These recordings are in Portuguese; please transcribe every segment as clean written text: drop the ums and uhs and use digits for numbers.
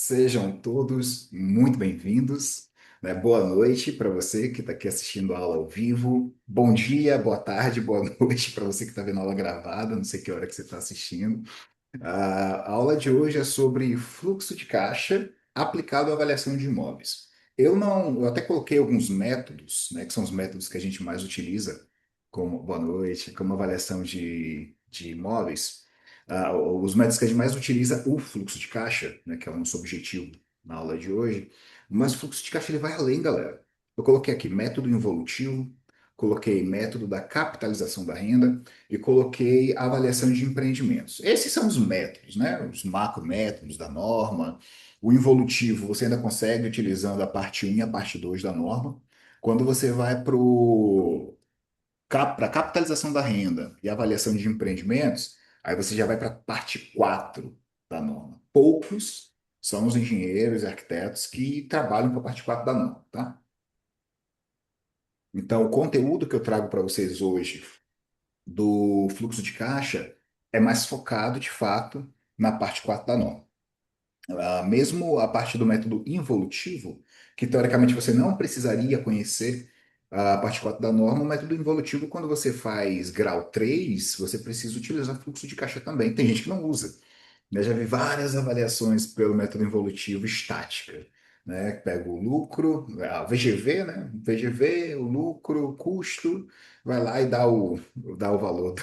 Sejam todos muito bem-vindos, né? Boa noite para você que está aqui assistindo a aula ao vivo. Bom dia, boa tarde, boa noite para você que está vendo a aula gravada, não sei que hora que você está assistindo. A aula de hoje é sobre fluxo de caixa aplicado à avaliação de imóveis. Eu até coloquei alguns métodos, né, que são os métodos que a gente mais utiliza, como boa noite, como avaliação de imóveis. Os métodos que a gente mais utiliza, o fluxo de caixa, né, que é o nosso objetivo na aula de hoje, mas o fluxo de caixa ele vai além, galera. Eu coloquei aqui método involutivo, coloquei método da capitalização da renda, e coloquei a avaliação de empreendimentos. Esses são os métodos, né? Os macrométodos da norma. O involutivo você ainda consegue utilizando a parte um e a parte 2 da norma. Quando você vai para a capitalização da renda e avaliação de empreendimentos, aí você já vai para a parte 4 da norma. Poucos são os engenheiros e arquitetos que trabalham com a parte 4 da norma, tá? Então, o conteúdo que eu trago para vocês hoje do fluxo de caixa é mais focado, de fato, na parte 4 da norma. Mesmo a parte do método involutivo, que teoricamente você não precisaria conhecer a parte 4 da norma, o método involutivo, quando você faz grau 3 você precisa utilizar fluxo de caixa também. Tem gente que não usa. Eu já vi várias avaliações pelo método involutivo estática, né? Pega o lucro, a VGV, né? VGV, o lucro, o custo, vai lá e dá o valor,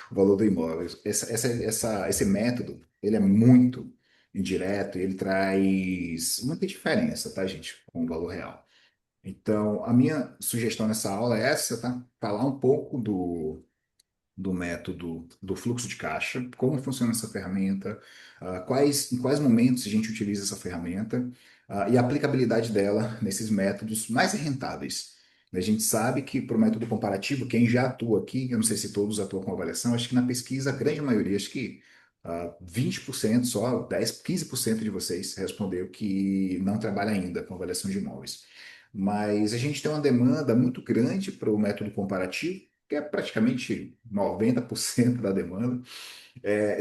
o valor do imóvel. Esse método, ele é muito indireto e ele traz muita diferença, tá, gente, com o valor real. Então, a minha sugestão nessa aula é essa, tá? Falar um pouco do método do fluxo de caixa, como funciona essa ferramenta, em quais momentos a gente utiliza essa ferramenta, e a aplicabilidade dela nesses métodos mais rentáveis. A gente sabe que para o método comparativo, quem já atua aqui, eu não sei se todos atuam com avaliação, acho que na pesquisa a grande maioria, acho que 20% só, 10, 15% de vocês respondeu que não trabalha ainda com avaliação de imóveis. Mas a gente tem uma demanda muito grande para o método comparativo, que é praticamente 90% da demanda.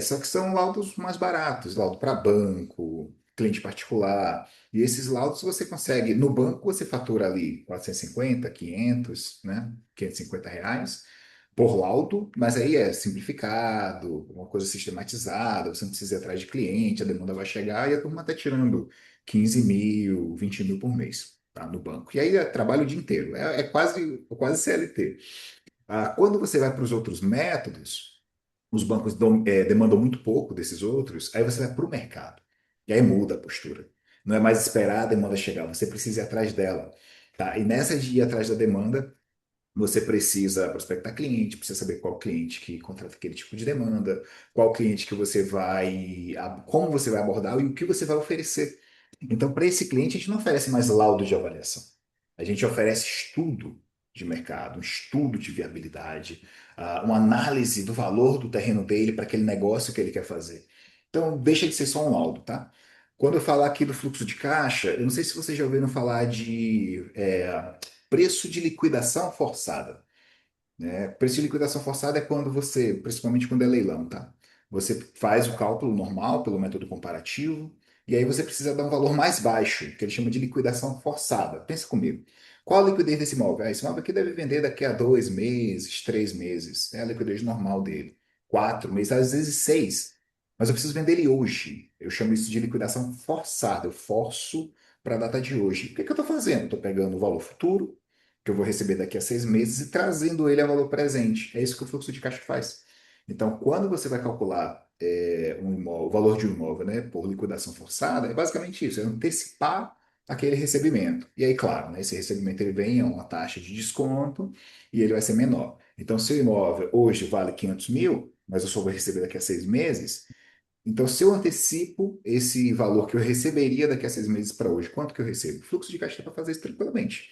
Só que são laudos mais baratos, laudo para banco, cliente particular. E esses laudos você consegue, no banco você fatura ali 450, 500, né? R$ 550 por laudo, mas aí é simplificado, uma coisa sistematizada, você não precisa ir atrás de cliente, a demanda vai chegar e a turma está tirando 15 mil, 20 mil por mês, tá, no banco. E aí é trabalho o dia inteiro, é quase CLT. Quando você vai para os outros métodos, os bancos demandam muito pouco desses outros, aí você vai para o mercado. E aí muda a postura. Não é mais esperar a demanda chegar, você precisa ir atrás dela. Tá? E nessa de ir atrás da demanda, você precisa prospectar cliente, precisa saber qual cliente que contrata aquele tipo de demanda, qual cliente que você vai, como você vai abordar e o que você vai oferecer. Então, para esse cliente, a gente não oferece mais laudo de avaliação. A gente oferece estudo de mercado, um estudo de viabilidade, uma análise do valor do terreno dele para aquele negócio que ele quer fazer. Então, deixa de ser só um laudo, tá? Quando eu falar aqui do fluxo de caixa, eu não sei se vocês já ouviram falar de preço de liquidação forçada, né? Preço de liquidação forçada é quando você, principalmente quando é leilão, tá? Você faz o cálculo normal pelo método comparativo e aí você precisa dar um valor mais baixo, que ele chama de liquidação forçada. Pensa comigo. Qual a liquidez desse imóvel? Esse imóvel aqui deve vender daqui a 2 meses, 3 meses. É a liquidez normal dele. 4 meses, às vezes 6. Mas eu preciso vender ele hoje. Eu chamo isso de liquidação forçada. Eu forço para a data de hoje. O que que eu estou fazendo? Estou pegando o valor futuro, que eu vou receber daqui a 6 meses, e trazendo ele a valor presente. É isso que o fluxo de caixa faz. Então, quando você vai calcular o valor de um imóvel, né, por liquidação forçada, é basicamente isso, é antecipar aquele recebimento. E aí, claro, né, esse recebimento ele vem a uma taxa de desconto e ele vai ser menor. Então, se o imóvel hoje vale 500 mil, mas eu só vou receber daqui a 6 meses, então, se eu antecipo esse valor que eu receberia daqui a 6 meses para hoje, quanto que eu recebo? Fluxo de caixa para fazer isso tranquilamente.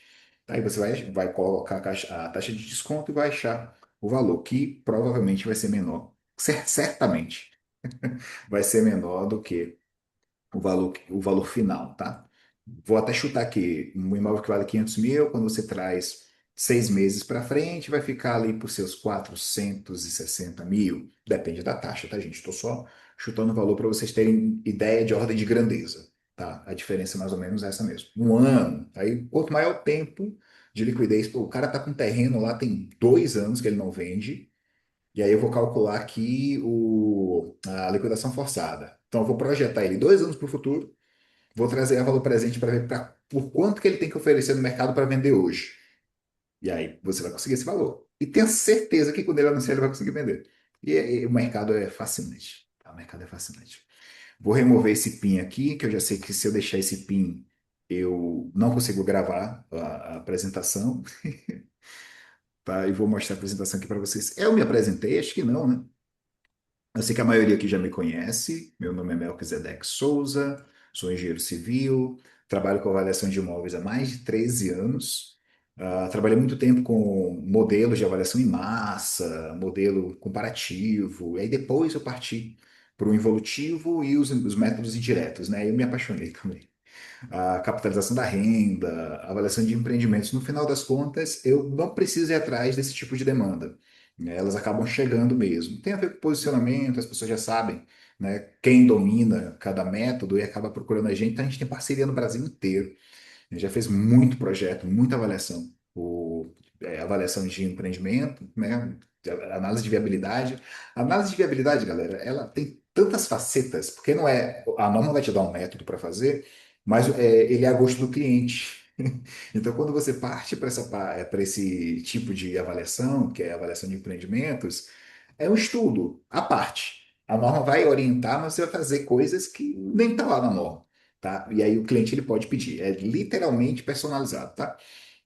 Aí você vai colocar a taxa de desconto e vai achar o valor, que provavelmente vai ser menor. Certamente vai ser menor do que o valor final, tá? Vou até chutar aqui, um imóvel que vale 500 mil, quando você traz 6 meses para frente, vai ficar ali por seus 460 mil. Depende da taxa, tá, gente? Estou só chutando o valor para vocês terem ideia de ordem de grandeza. tá? A diferença é mais ou menos essa mesmo. Um ano. Aí, quanto maior o tempo de liquidez, pô, o cara tá com terreno lá, tem 2 anos que ele não vende, e aí eu vou calcular aqui a liquidação forçada. Então, eu vou projetar ele 2 anos para o futuro, vou trazer a valor presente para ver por quanto que ele tem que oferecer no mercado para vender hoje. E aí você vai conseguir esse valor. E tenha certeza que quando ele anunciar, ele vai conseguir vender. E o mercado é fascinante. Tá? O mercado é fascinante. Vou remover esse pin aqui, que eu já sei que se eu deixar esse pin, eu não consigo gravar a apresentação. Tá? E vou mostrar a apresentação aqui para vocês. Eu me apresentei? Acho que não, né? Eu sei que a maioria aqui já me conhece. Meu nome é Melquisedeque Souza, sou engenheiro civil, trabalho com avaliação de imóveis há mais de 13 anos. Trabalhei muito tempo com modelos de avaliação em massa, modelo comparativo, e aí depois eu parti para o involutivo e os métodos indiretos, né? Eu me apaixonei também a capitalização da renda, a avaliação de empreendimentos. No final das contas, eu não preciso ir atrás desse tipo de demanda, né? Elas acabam chegando mesmo. Tem a ver com posicionamento, as pessoas já sabem, né, quem domina cada método e acaba procurando a gente. Então, a gente tem parceria no Brasil inteiro. A gente já fez muito projeto, muita avaliação. Avaliação de empreendimento, né? Análise de viabilidade. A análise de viabilidade, galera, ela tem tantas facetas, porque não é. A norma vai te dar um método para fazer, mas ele é a gosto do cliente. Então, quando você parte para esse tipo de avaliação, que é a avaliação de empreendimentos, é um estudo à parte. A norma vai orientar, mas você vai fazer coisas que nem está lá na norma, tá? E aí o cliente ele pode pedir, é literalmente personalizado, tá?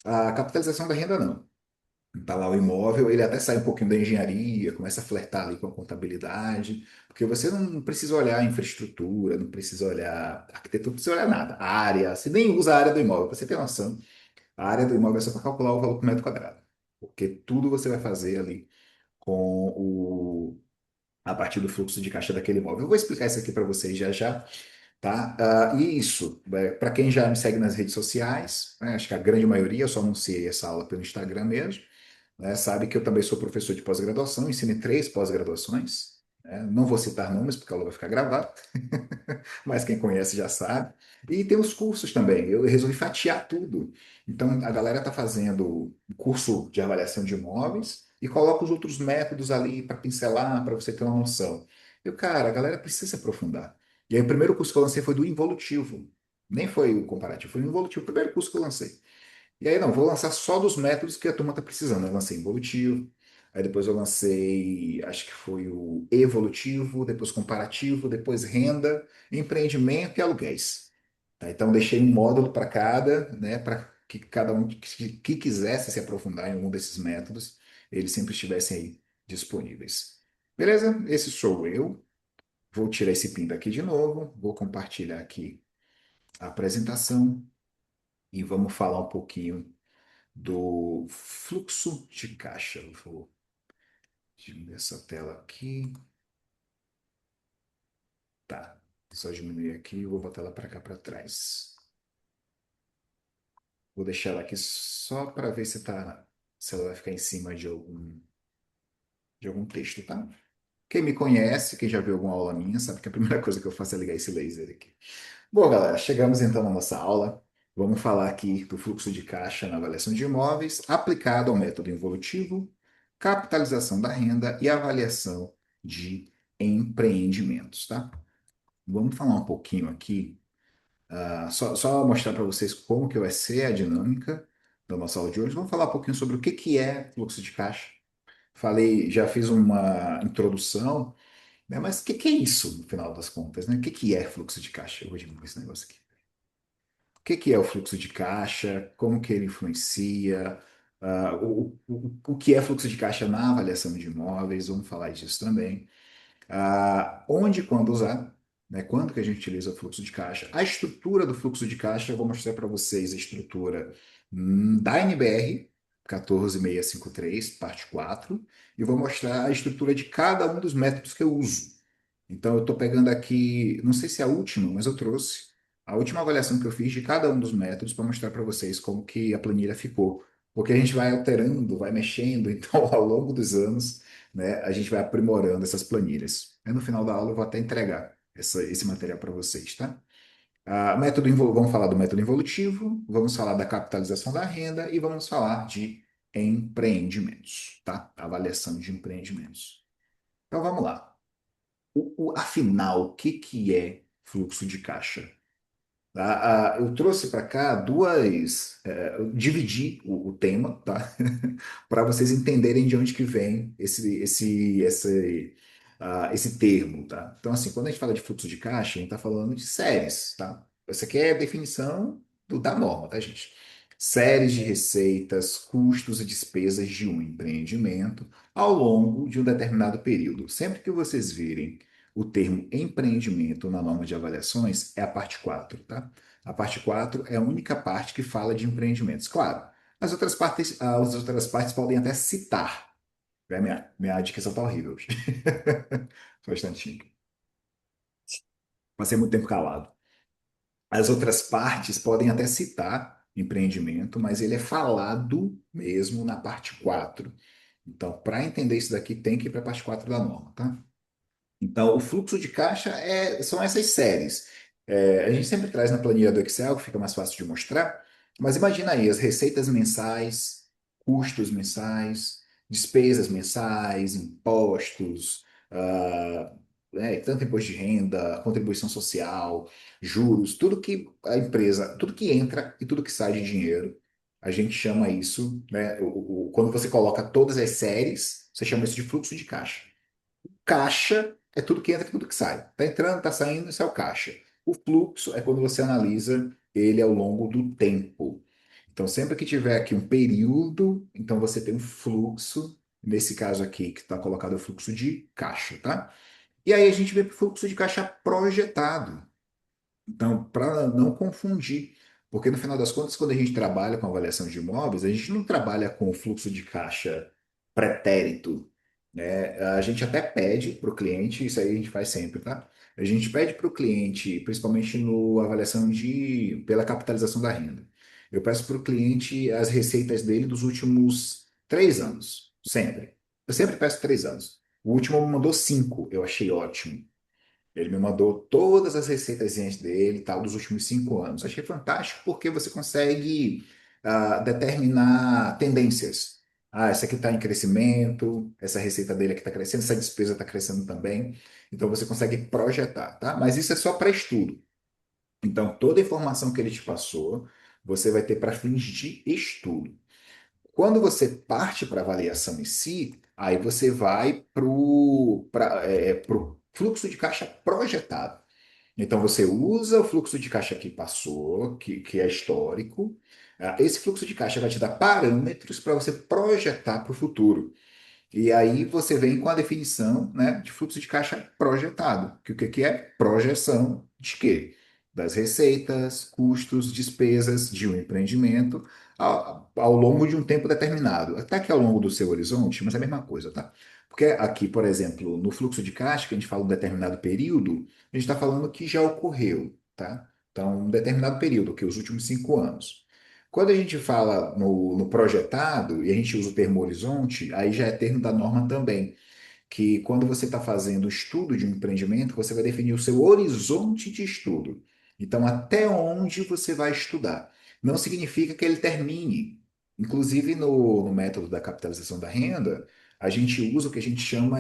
A capitalização da renda não. Tá lá o imóvel, ele até sai um pouquinho da engenharia, começa a flertar ali com a contabilidade, porque você não precisa olhar a infraestrutura, não precisa olhar arquitetura, não precisa olhar nada. A área, você nem usa a área do imóvel, pra você ter noção. A área do imóvel é só para calcular o valor por metro quadrado, porque tudo você vai fazer ali com a partir do fluxo de caixa daquele imóvel. Eu vou explicar isso aqui para vocês já já, tá? E isso, para quem já me segue nas redes sociais, né, acho que a grande maioria, eu só anunciei essa aula pelo Instagram mesmo, né, sabe que eu também sou professor de pós-graduação, ensino em 3 pós-graduações, né? Não vou citar nomes porque ela vai ficar gravada, mas quem conhece já sabe. E tem os cursos também, eu resolvi fatiar tudo. Então, a galera está fazendo curso de avaliação de imóveis e coloca os outros métodos ali para pincelar, para você ter uma noção. Cara, a galera precisa se aprofundar. E aí, o primeiro curso que eu lancei foi do involutivo. Nem foi o comparativo, foi o involutivo, o primeiro curso que eu lancei. E aí, não, vou lançar só dos métodos que a turma está precisando. Eu lancei involutivo, aí depois eu lancei, acho que foi o evolutivo, depois comparativo, depois renda, empreendimento e aluguéis. Tá? Então, deixei um módulo para cada, né, para que cada um que quisesse se aprofundar em algum desses métodos, eles sempre estivessem aí disponíveis. Beleza? Esse sou eu. Vou tirar esse pin daqui de novo, vou compartilhar aqui a apresentação e vamos falar um pouquinho do fluxo de caixa. Eu vou diminuir essa tela aqui. Tá. Só diminuir aqui e vou botar ela para cá para trás. Vou deixar ela aqui só para ver se ela vai ficar em cima de algum texto, tá? Quem me conhece, quem já viu alguma aula minha, sabe que a primeira coisa que eu faço é ligar esse laser aqui. Bom, galera, chegamos então na nossa aula. Vamos falar aqui do fluxo de caixa na avaliação de imóveis aplicado ao método involutivo, capitalização da renda e avaliação de empreendimentos, tá? Vamos falar um pouquinho aqui, só mostrar para vocês como que vai ser a dinâmica da nossa aula de hoje. Vamos falar um pouquinho sobre o que que é fluxo de caixa. Falei, já fiz uma introdução, né? Mas o que que é isso, no final das contas, né? O que que é fluxo de caixa? Eu vou diminuir esse negócio aqui. O que que é o fluxo de caixa? Como que ele influencia? O que é fluxo de caixa na avaliação de imóveis? Vamos falar disso também. Onde e quando usar, né? Quando que a gente utiliza o fluxo de caixa? A estrutura do fluxo de caixa, eu vou mostrar para vocês a estrutura da NBR 14653, parte 4, e vou mostrar a estrutura de cada um dos métodos que eu uso. Então, eu estou pegando aqui, não sei se é a última, mas eu trouxe a última avaliação que eu fiz de cada um dos métodos para mostrar para vocês como que a planilha ficou. Porque a gente vai alterando, vai mexendo, então ao longo dos anos, né, a gente vai aprimorando essas planilhas. Aí no final da aula eu vou até entregar esse material para vocês, tá? Vamos falar do método involutivo, vamos falar da capitalização da renda e vamos falar de empreendimentos, tá? Avaliação de empreendimentos. Então vamos lá. Afinal, o que que é fluxo de caixa? Eu trouxe para cá eu dividi o tema, tá? Para vocês entenderem de onde que vem esse termo, tá? Então, assim, quando a gente fala de fluxo de caixa, a gente está falando de séries, tá? Essa aqui é a definição da norma, tá, gente? Séries de receitas, custos e despesas de um empreendimento ao longo de um determinado período. Sempre que vocês virem o termo empreendimento na norma de avaliações é a parte 4, tá? A parte 4 é a única parte que fala de empreendimentos. Claro, as outras partes podem até citar. Minha dicção tá horrível hoje. Só um instantinho. Passei muito tempo calado. As outras partes podem até citar empreendimento, mas ele é falado mesmo na parte 4. Então, para entender isso daqui, tem que ir para a parte 4 da norma, tá? Então, o fluxo de caixa são essas séries. A gente sempre traz na planilha do Excel, que fica mais fácil de mostrar, mas imagina aí as receitas mensais, custos mensais, despesas mensais, impostos, tanto imposto de renda, contribuição social, juros, tudo que entra e tudo que sai de dinheiro, a gente chama isso, né? Quando você coloca todas as séries, você chama isso de fluxo de caixa. Caixa é tudo que entra e tudo que sai. Está entrando, está saindo, isso é o caixa. O fluxo é quando você analisa ele ao longo do tempo. Então, sempre que tiver aqui um período, então você tem um fluxo, nesse caso aqui, que está colocado o fluxo de caixa, tá? E aí a gente vê para o fluxo de caixa projetado. Então, para não confundir, porque no final das contas, quando a gente trabalha com avaliação de imóveis, a gente não trabalha com o fluxo de caixa pretérito, né? A gente até pede para o cliente, isso aí a gente faz sempre, tá? A gente pede para o cliente, principalmente no avaliação pela capitalização da renda. Eu peço para o cliente as receitas dele dos últimos 3 anos, sempre. Eu sempre peço 3 anos. O último me mandou 5, eu achei ótimo. Ele me mandou todas as receitas dele, tal, dos últimos 5 anos. Achei fantástico porque você consegue determinar tendências. Essa aqui está em crescimento, essa receita dele aqui está crescendo, essa despesa está crescendo também. Então você consegue projetar, tá? Mas isso é só para estudo. Então toda a informação que ele te passou, você vai ter para fins de estudo. Quando você parte para a avaliação em si, aí você vai para o fluxo de caixa projetado. Então você usa o fluxo de caixa que passou, que é histórico. Esse fluxo de caixa vai te dar parâmetros para você projetar para o futuro. E aí você vem com a definição, né, de fluxo de caixa projetado. Que o que que é? Projeção de quê? Das receitas, custos, despesas de um empreendimento ao longo de um tempo determinado. Até que ao longo do seu horizonte, mas é a mesma coisa, tá? Porque aqui, por exemplo, no fluxo de caixa, que a gente fala um determinado período, a gente está falando que já ocorreu, tá? Então, um determinado período, que é os últimos 5 anos. Quando a gente fala no projetado, e a gente usa o termo horizonte, aí já é termo da norma também, que quando você está fazendo o estudo de um empreendimento, você vai definir o seu horizonte de estudo. Então, até onde você vai estudar. Não significa que ele termine. Inclusive, no método da capitalização da renda, a gente usa o que a gente chama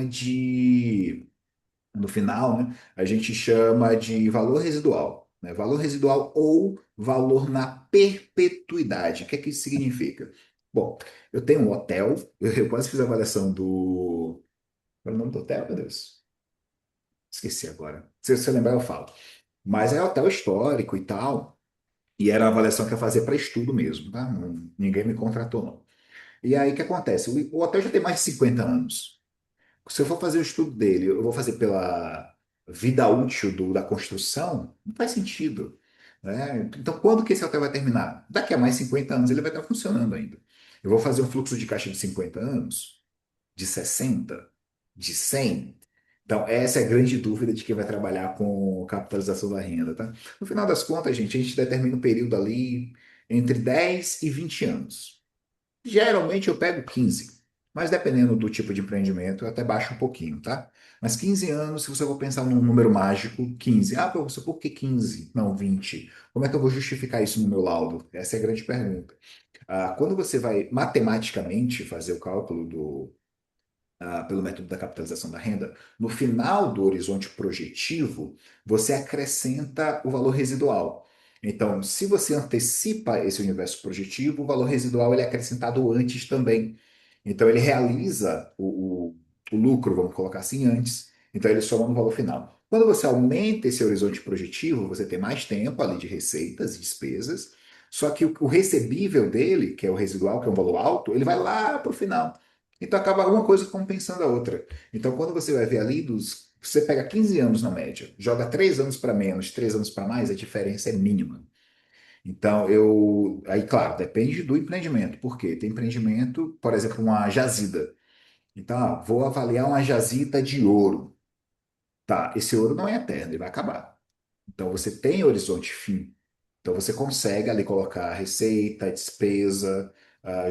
no final, né, a gente chama de valor residual, né? Valor residual ou valor na perpetuidade. O que é que isso significa? Bom, eu tenho um hotel, eu quase fiz a avaliação do. Qual é o nome do hotel, meu Deus? Esqueci agora. Se eu lembrar, eu falo. Mas é hotel histórico e tal, e era a avaliação que eu fazia para estudo mesmo, tá? Ninguém me contratou, não. E aí, o que acontece? O hotel já tem mais de 50 anos. Se eu for fazer o estudo dele, eu vou fazer pela vida útil da construção, não faz sentido, né? Então, quando que esse hotel vai terminar? Daqui a mais 50 anos ele vai estar funcionando ainda. Eu vou fazer um fluxo de caixa de 50 anos, de 60, de 100. Então, essa é a grande dúvida de quem vai trabalhar com capitalização da renda, tá? No final das contas, gente, a gente determina um período ali entre 10 e 20 anos. Geralmente eu pego 15. Mas dependendo do tipo de empreendimento, eu até baixo um pouquinho, tá? Mas 15 anos, se você for pensar num número mágico, 15. Ah, professor, por que 15? Não, 20. Como é que eu vou justificar isso no meu laudo? Essa é a grande pergunta. Quando você vai matematicamente fazer o cálculo pelo método da capitalização da renda, no final do horizonte projetivo, você acrescenta o valor residual. Então, se você antecipa esse universo projetivo, o valor residual ele é acrescentado antes também. Então, ele realiza o lucro, vamos colocar assim, antes. Então, ele soma no valor final. Quando você aumenta esse horizonte projetivo, você tem mais tempo ali de receitas e despesas, só que o recebível dele, que é o residual, que é um valor alto, ele vai lá para o final. Então acaba uma coisa compensando a outra. Então quando você vai ver ali você pega 15 anos na média, joga 3 anos para menos, 3 anos para mais, a diferença é mínima. Então aí claro, depende do empreendimento. Por quê? Tem empreendimento, por exemplo, uma jazida. Então, vou avaliar uma jazida de ouro. Tá, esse ouro não é eterno, ele vai acabar. Então você tem horizonte fim. Então você consegue ali colocar receita, despesa,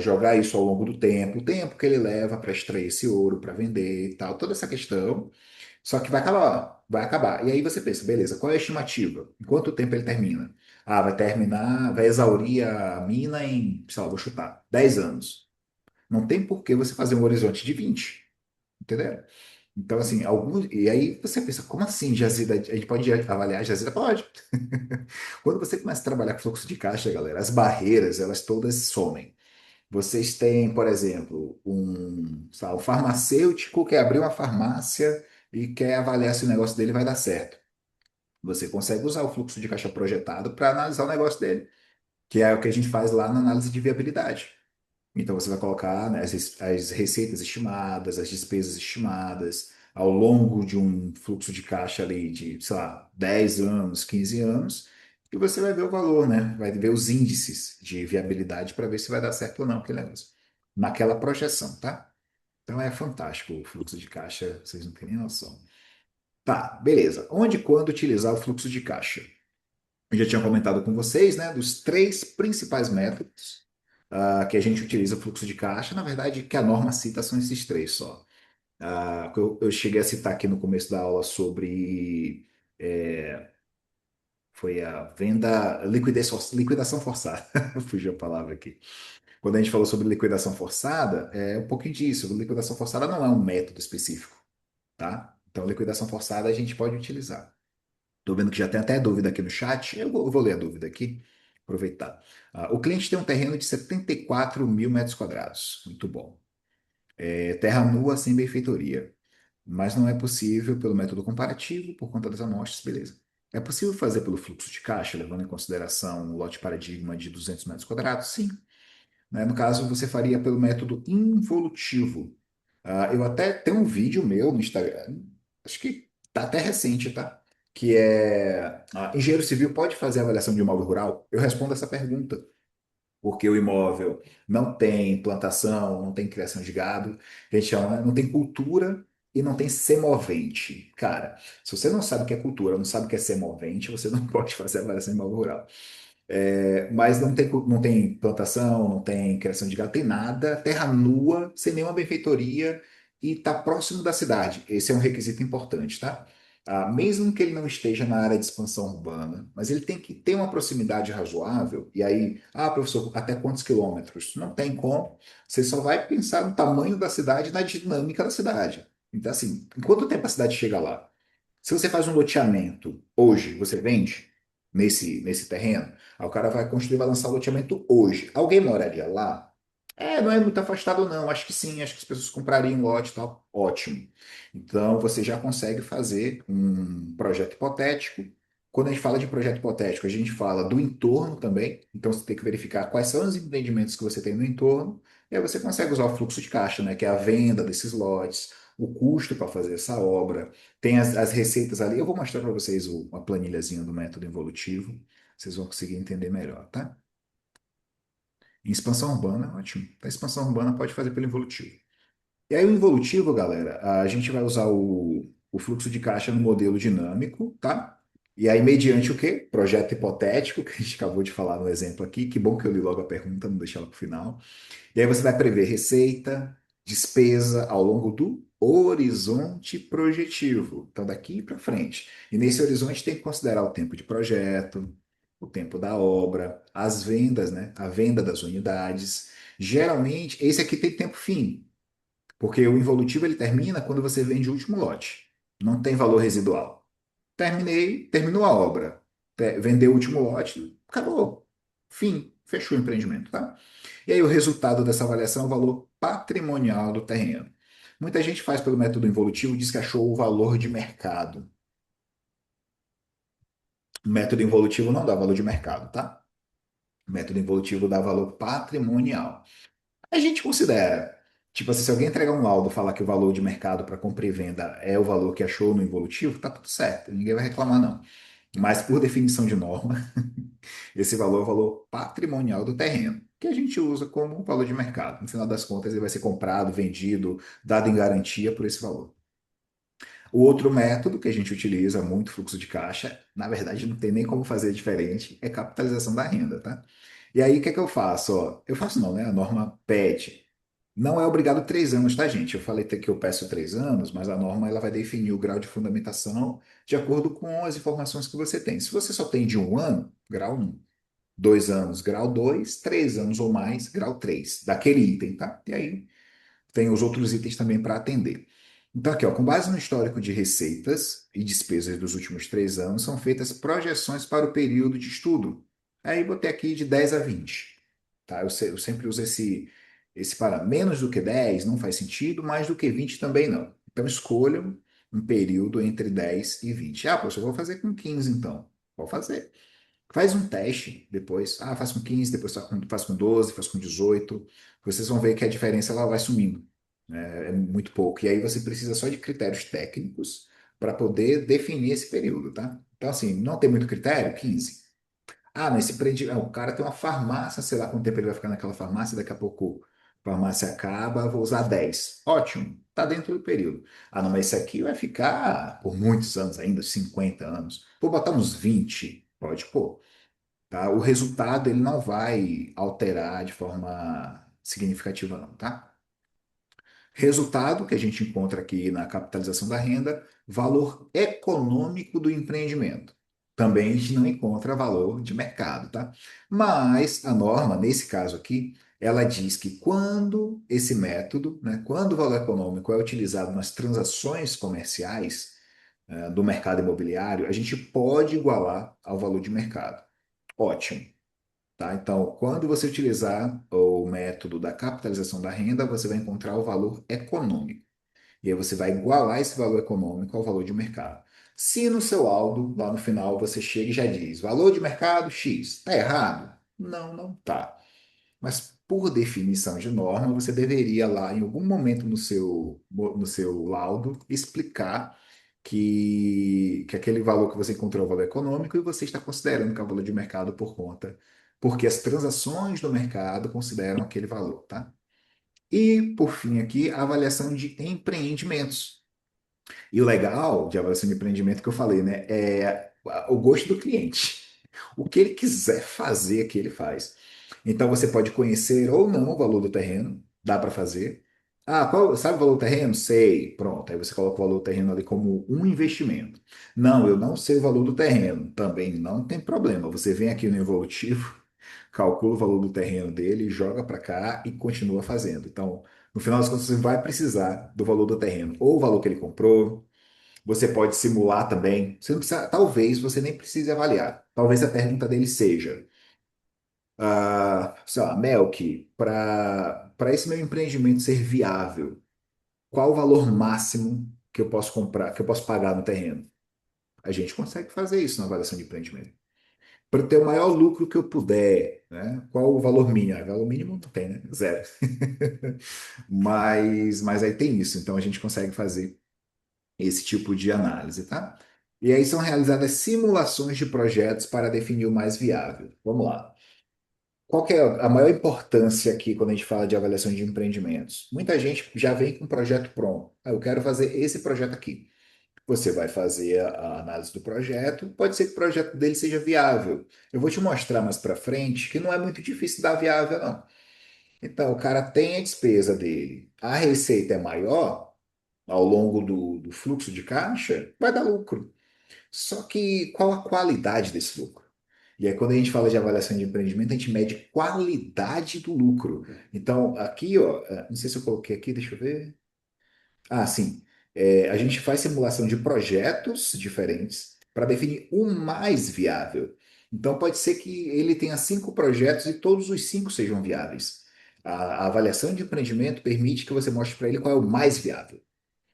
jogar isso ao longo do tempo, o tempo que ele leva para extrair esse ouro, para vender e tal, toda essa questão. Só que vai acabar, vai acabar. E aí você pensa, beleza, qual é a estimativa? Em quanto tempo ele termina? Ah, vai terminar, vai exaurir a mina em, sei lá, vou chutar, 10 anos. Não tem por que você fazer um horizonte de 20, entendeu? Então, assim, e aí você pensa, como assim jazida? A gente pode avaliar a jazida? Pode. Quando você começa a trabalhar com fluxo de caixa, galera, as barreiras, elas todas somem. Vocês têm, por exemplo, um farmacêutico que abriu uma farmácia e quer avaliar se o negócio dele vai dar certo. Você consegue usar o fluxo de caixa projetado para analisar o negócio dele, que é o que a gente faz lá na análise de viabilidade. Então você vai colocar, né, as receitas estimadas, as despesas estimadas ao longo de um fluxo de caixa ali de, sei lá, 10 anos, 15 anos, e você vai ver o valor, né? Vai ver os índices de viabilidade para ver se vai dar certo ou não aquele negócio. Naquela projeção, tá? Então é fantástico o fluxo de caixa, vocês não têm nem noção. Tá, beleza. Onde e quando utilizar o fluxo de caixa? Eu já tinha comentado com vocês, né, dos três principais métodos que a gente utiliza o fluxo de caixa. Na verdade, que a norma cita são esses três só. Que eu cheguei a citar aqui no começo da aula sobre é, foi a venda, liquidação forçada. Fugiu a palavra aqui. Quando a gente falou sobre liquidação forçada, é um pouquinho disso. Liquidação forçada não é um método específico, tá? Então, liquidação forçada a gente pode utilizar. Estou vendo que já tem até dúvida aqui no chat. Eu vou ler a dúvida aqui, aproveitar. O cliente tem um terreno de 74 mil metros quadrados. Muito bom. Terra nua sem benfeitoria. Mas não é possível pelo método comparativo, por conta das amostras, beleza. É possível fazer pelo fluxo de caixa, levando em consideração o lote paradigma de 200 metros quadrados? Sim. Né? No caso, você faria pelo método involutivo. Eu até tenho um vídeo meu no Instagram, acho que tá até recente, tá? Que é: engenheiro civil pode fazer avaliação de imóvel rural? Eu respondo essa pergunta, porque o imóvel não tem plantação, não tem criação de gado, a gente chama, né? Não tem cultura e não tem semovente. Cara, se você não sabe o que é cultura, não sabe o que é semovente, você não pode fazer avaliação de imóvel rural. Mas não tem plantação, não tem criação de gado, tem nada, terra nua, sem nenhuma benfeitoria e está próximo da cidade. Esse é um requisito importante, tá? Mesmo que ele não esteja na área de expansão urbana, mas ele tem que ter uma proximidade razoável. E aí, professor, até quantos quilômetros? Não tem como. Você só vai pensar no tamanho da cidade e na dinâmica da cidade. Então, assim, em quanto tempo a cidade chega lá? Se você faz um loteamento hoje, você vende nesse terreno, aí o cara vai construir, vai lançar o loteamento hoje. Alguém moraria lá? Não é muito afastado, não. Acho que sim, acho que as pessoas comprariam um lote e tal. Ótimo. Então você já consegue fazer um projeto hipotético. Quando a gente fala de projeto hipotético, a gente fala do entorno também. Então você tem que verificar quais são os empreendimentos que você tem no entorno. E aí você consegue usar o fluxo de caixa, né? Que é a venda desses lotes, o custo para fazer essa obra. Tem as receitas ali. Eu vou mostrar para vocês uma planilhazinha do método evolutivo. Vocês vão conseguir entender melhor, tá? Em expansão urbana, ótimo. A expansão urbana pode fazer pelo evolutivo. E aí, o involutivo, galera, a gente vai usar o fluxo de caixa no modelo dinâmico, tá? E aí, mediante o quê? Projeto hipotético, que a gente acabou de falar no exemplo aqui. Que bom que eu li logo a pergunta, não deixei ela para o final. E aí você vai prever receita, despesa ao longo do horizonte projetivo, então daqui para frente. E nesse horizonte tem que considerar o tempo de projeto, o tempo da obra, as vendas, né? A venda das unidades. Geralmente, esse aqui tem tempo fim, porque o involutivo ele termina quando você vende o último lote. Não tem valor residual. Terminei, terminou a obra. Vendeu o último lote, acabou. Fim, fechou o empreendimento, tá? E aí o resultado dessa avaliação é o valor patrimonial do terreno. Muita gente faz pelo método involutivo e diz que achou o valor de mercado. O método involutivo não dá valor de mercado, tá? O método involutivo dá valor patrimonial. A gente considera, tipo assim, se alguém entregar um laudo e falar que o valor de mercado para compra e venda é o valor que achou no involutivo, tá tudo certo, ninguém vai reclamar, não. Mas por definição de norma, esse valor é o valor patrimonial do terreno, que a gente usa como valor de mercado. No final das contas, ele vai ser comprado, vendido, dado em garantia por esse valor. O outro método que a gente utiliza muito, fluxo de caixa, na verdade não tem nem como fazer diferente, é capitalização da renda, tá? E aí, o que é que eu faço? Ó, eu faço não, né? A norma pede. Não é obrigado 3 anos, tá, gente? Eu falei que eu peço 3 anos, mas a norma ela vai definir o grau de fundamentação de acordo com as informações que você tem. Se você só tem de 1 ano, grau 1, 2 anos, grau 2, 3 anos ou mais, grau 3 daquele item, tá? E aí tem os outros itens também para atender. Então, aqui, ó, com base no histórico de receitas e despesas dos últimos 3 anos, são feitas projeções para o período de estudo. Aí botei aqui de 10 a 20. Tá? Eu sempre uso esse parâmetro. Menos do que 10 não faz sentido, mais do que 20 também não. Então, escolham um período entre 10 e 20. Ah, professor, eu vou fazer com 15 então. Vou fazer. Faz um teste depois. Ah, faz com 15, depois faz com 12, faz com 18. Vocês vão ver que a diferença ela vai sumindo. É muito pouco. E aí você precisa só de critérios técnicos para poder definir esse período, tá? Então, assim, não tem muito critério? 15. Ah, mas esse o cara tem uma farmácia, sei lá quanto tempo ele vai ficar naquela farmácia, daqui a pouco a farmácia acaba, vou usar 10. Ótimo, tá dentro do período. Ah, não, mas esse aqui vai ficar por muitos anos ainda, 50 anos. Vou botar uns 20. Pode pôr, tá? O resultado ele não vai alterar de forma significativa, não, tá? Resultado que a gente encontra aqui na capitalização da renda, valor econômico do empreendimento. Também a gente não encontra valor de mercado, tá? Mas a norma, nesse caso aqui, ela diz que quando esse método, né, quando o valor econômico é utilizado nas transações comerciais, do mercado imobiliário, a gente pode igualar ao valor de mercado. Ótimo. Tá? Então, quando você utilizar o método da capitalização da renda, você vai encontrar o valor econômico. E aí você vai igualar esse valor econômico ao valor de mercado. Se no seu laudo, lá no final, você chega e já diz valor de mercado X, está errado? Não, não está. Mas por definição de norma, você deveria lá, em algum momento no seu laudo, explicar que aquele valor que você encontrou é o valor econômico e você está considerando que é o valor de mercado por conta, porque as transações do mercado consideram aquele valor, tá? E, por fim, aqui, a avaliação de empreendimentos. E o legal de avaliação de empreendimento que eu falei, né, é o gosto do cliente. O que ele quiser fazer, que ele faz. Então você pode conhecer ou não o valor do terreno, dá para fazer. Ah, sabe o valor do terreno? Sei. Pronto, aí você coloca o valor do terreno ali como um investimento. Não, eu não sei o valor do terreno. Também não tem problema. Você vem aqui no Evolutivo, calcula o valor do terreno dele, joga para cá e continua fazendo. Então, no final das contas, você vai precisar do valor do terreno, ou o valor que ele comprou. Você pode simular também. Você não precisa, talvez você nem precise avaliar. Talvez a pergunta dele seja: sei lá, Melk, para esse meu empreendimento ser viável, qual o valor máximo que eu posso comprar, que eu posso pagar no terreno? A gente consegue fazer isso na avaliação de empreendimento. Para ter o maior lucro que eu puder, né? Qual o valor mínimo? O valor mínimo não tem, né? Zero. Mas aí tem isso. Então a gente consegue fazer esse tipo de análise, tá? E aí são realizadas simulações de projetos para definir o mais viável. Vamos lá. Qual que é a maior importância aqui quando a gente fala de avaliação de empreendimentos? Muita gente já vem com um projeto pronto. Ah, eu quero fazer esse projeto aqui. Você vai fazer a análise do projeto. Pode ser que o projeto dele seja viável. Eu vou te mostrar mais para frente que não é muito difícil dar viável, não. Então, o cara tem a despesa dele, a receita é maior ao longo do fluxo de caixa, vai dar lucro. Só que qual a qualidade desse lucro? E aí, quando a gente fala de avaliação de empreendimento, a gente mede qualidade do lucro. Então, aqui, ó, não sei se eu coloquei aqui, deixa eu ver. Ah, sim. A gente faz simulação de projetos diferentes para definir o mais viável. Então, pode ser que ele tenha 5 projetos e todos os 5 sejam viáveis. A avaliação de empreendimento permite que você mostre para ele qual é o mais viável.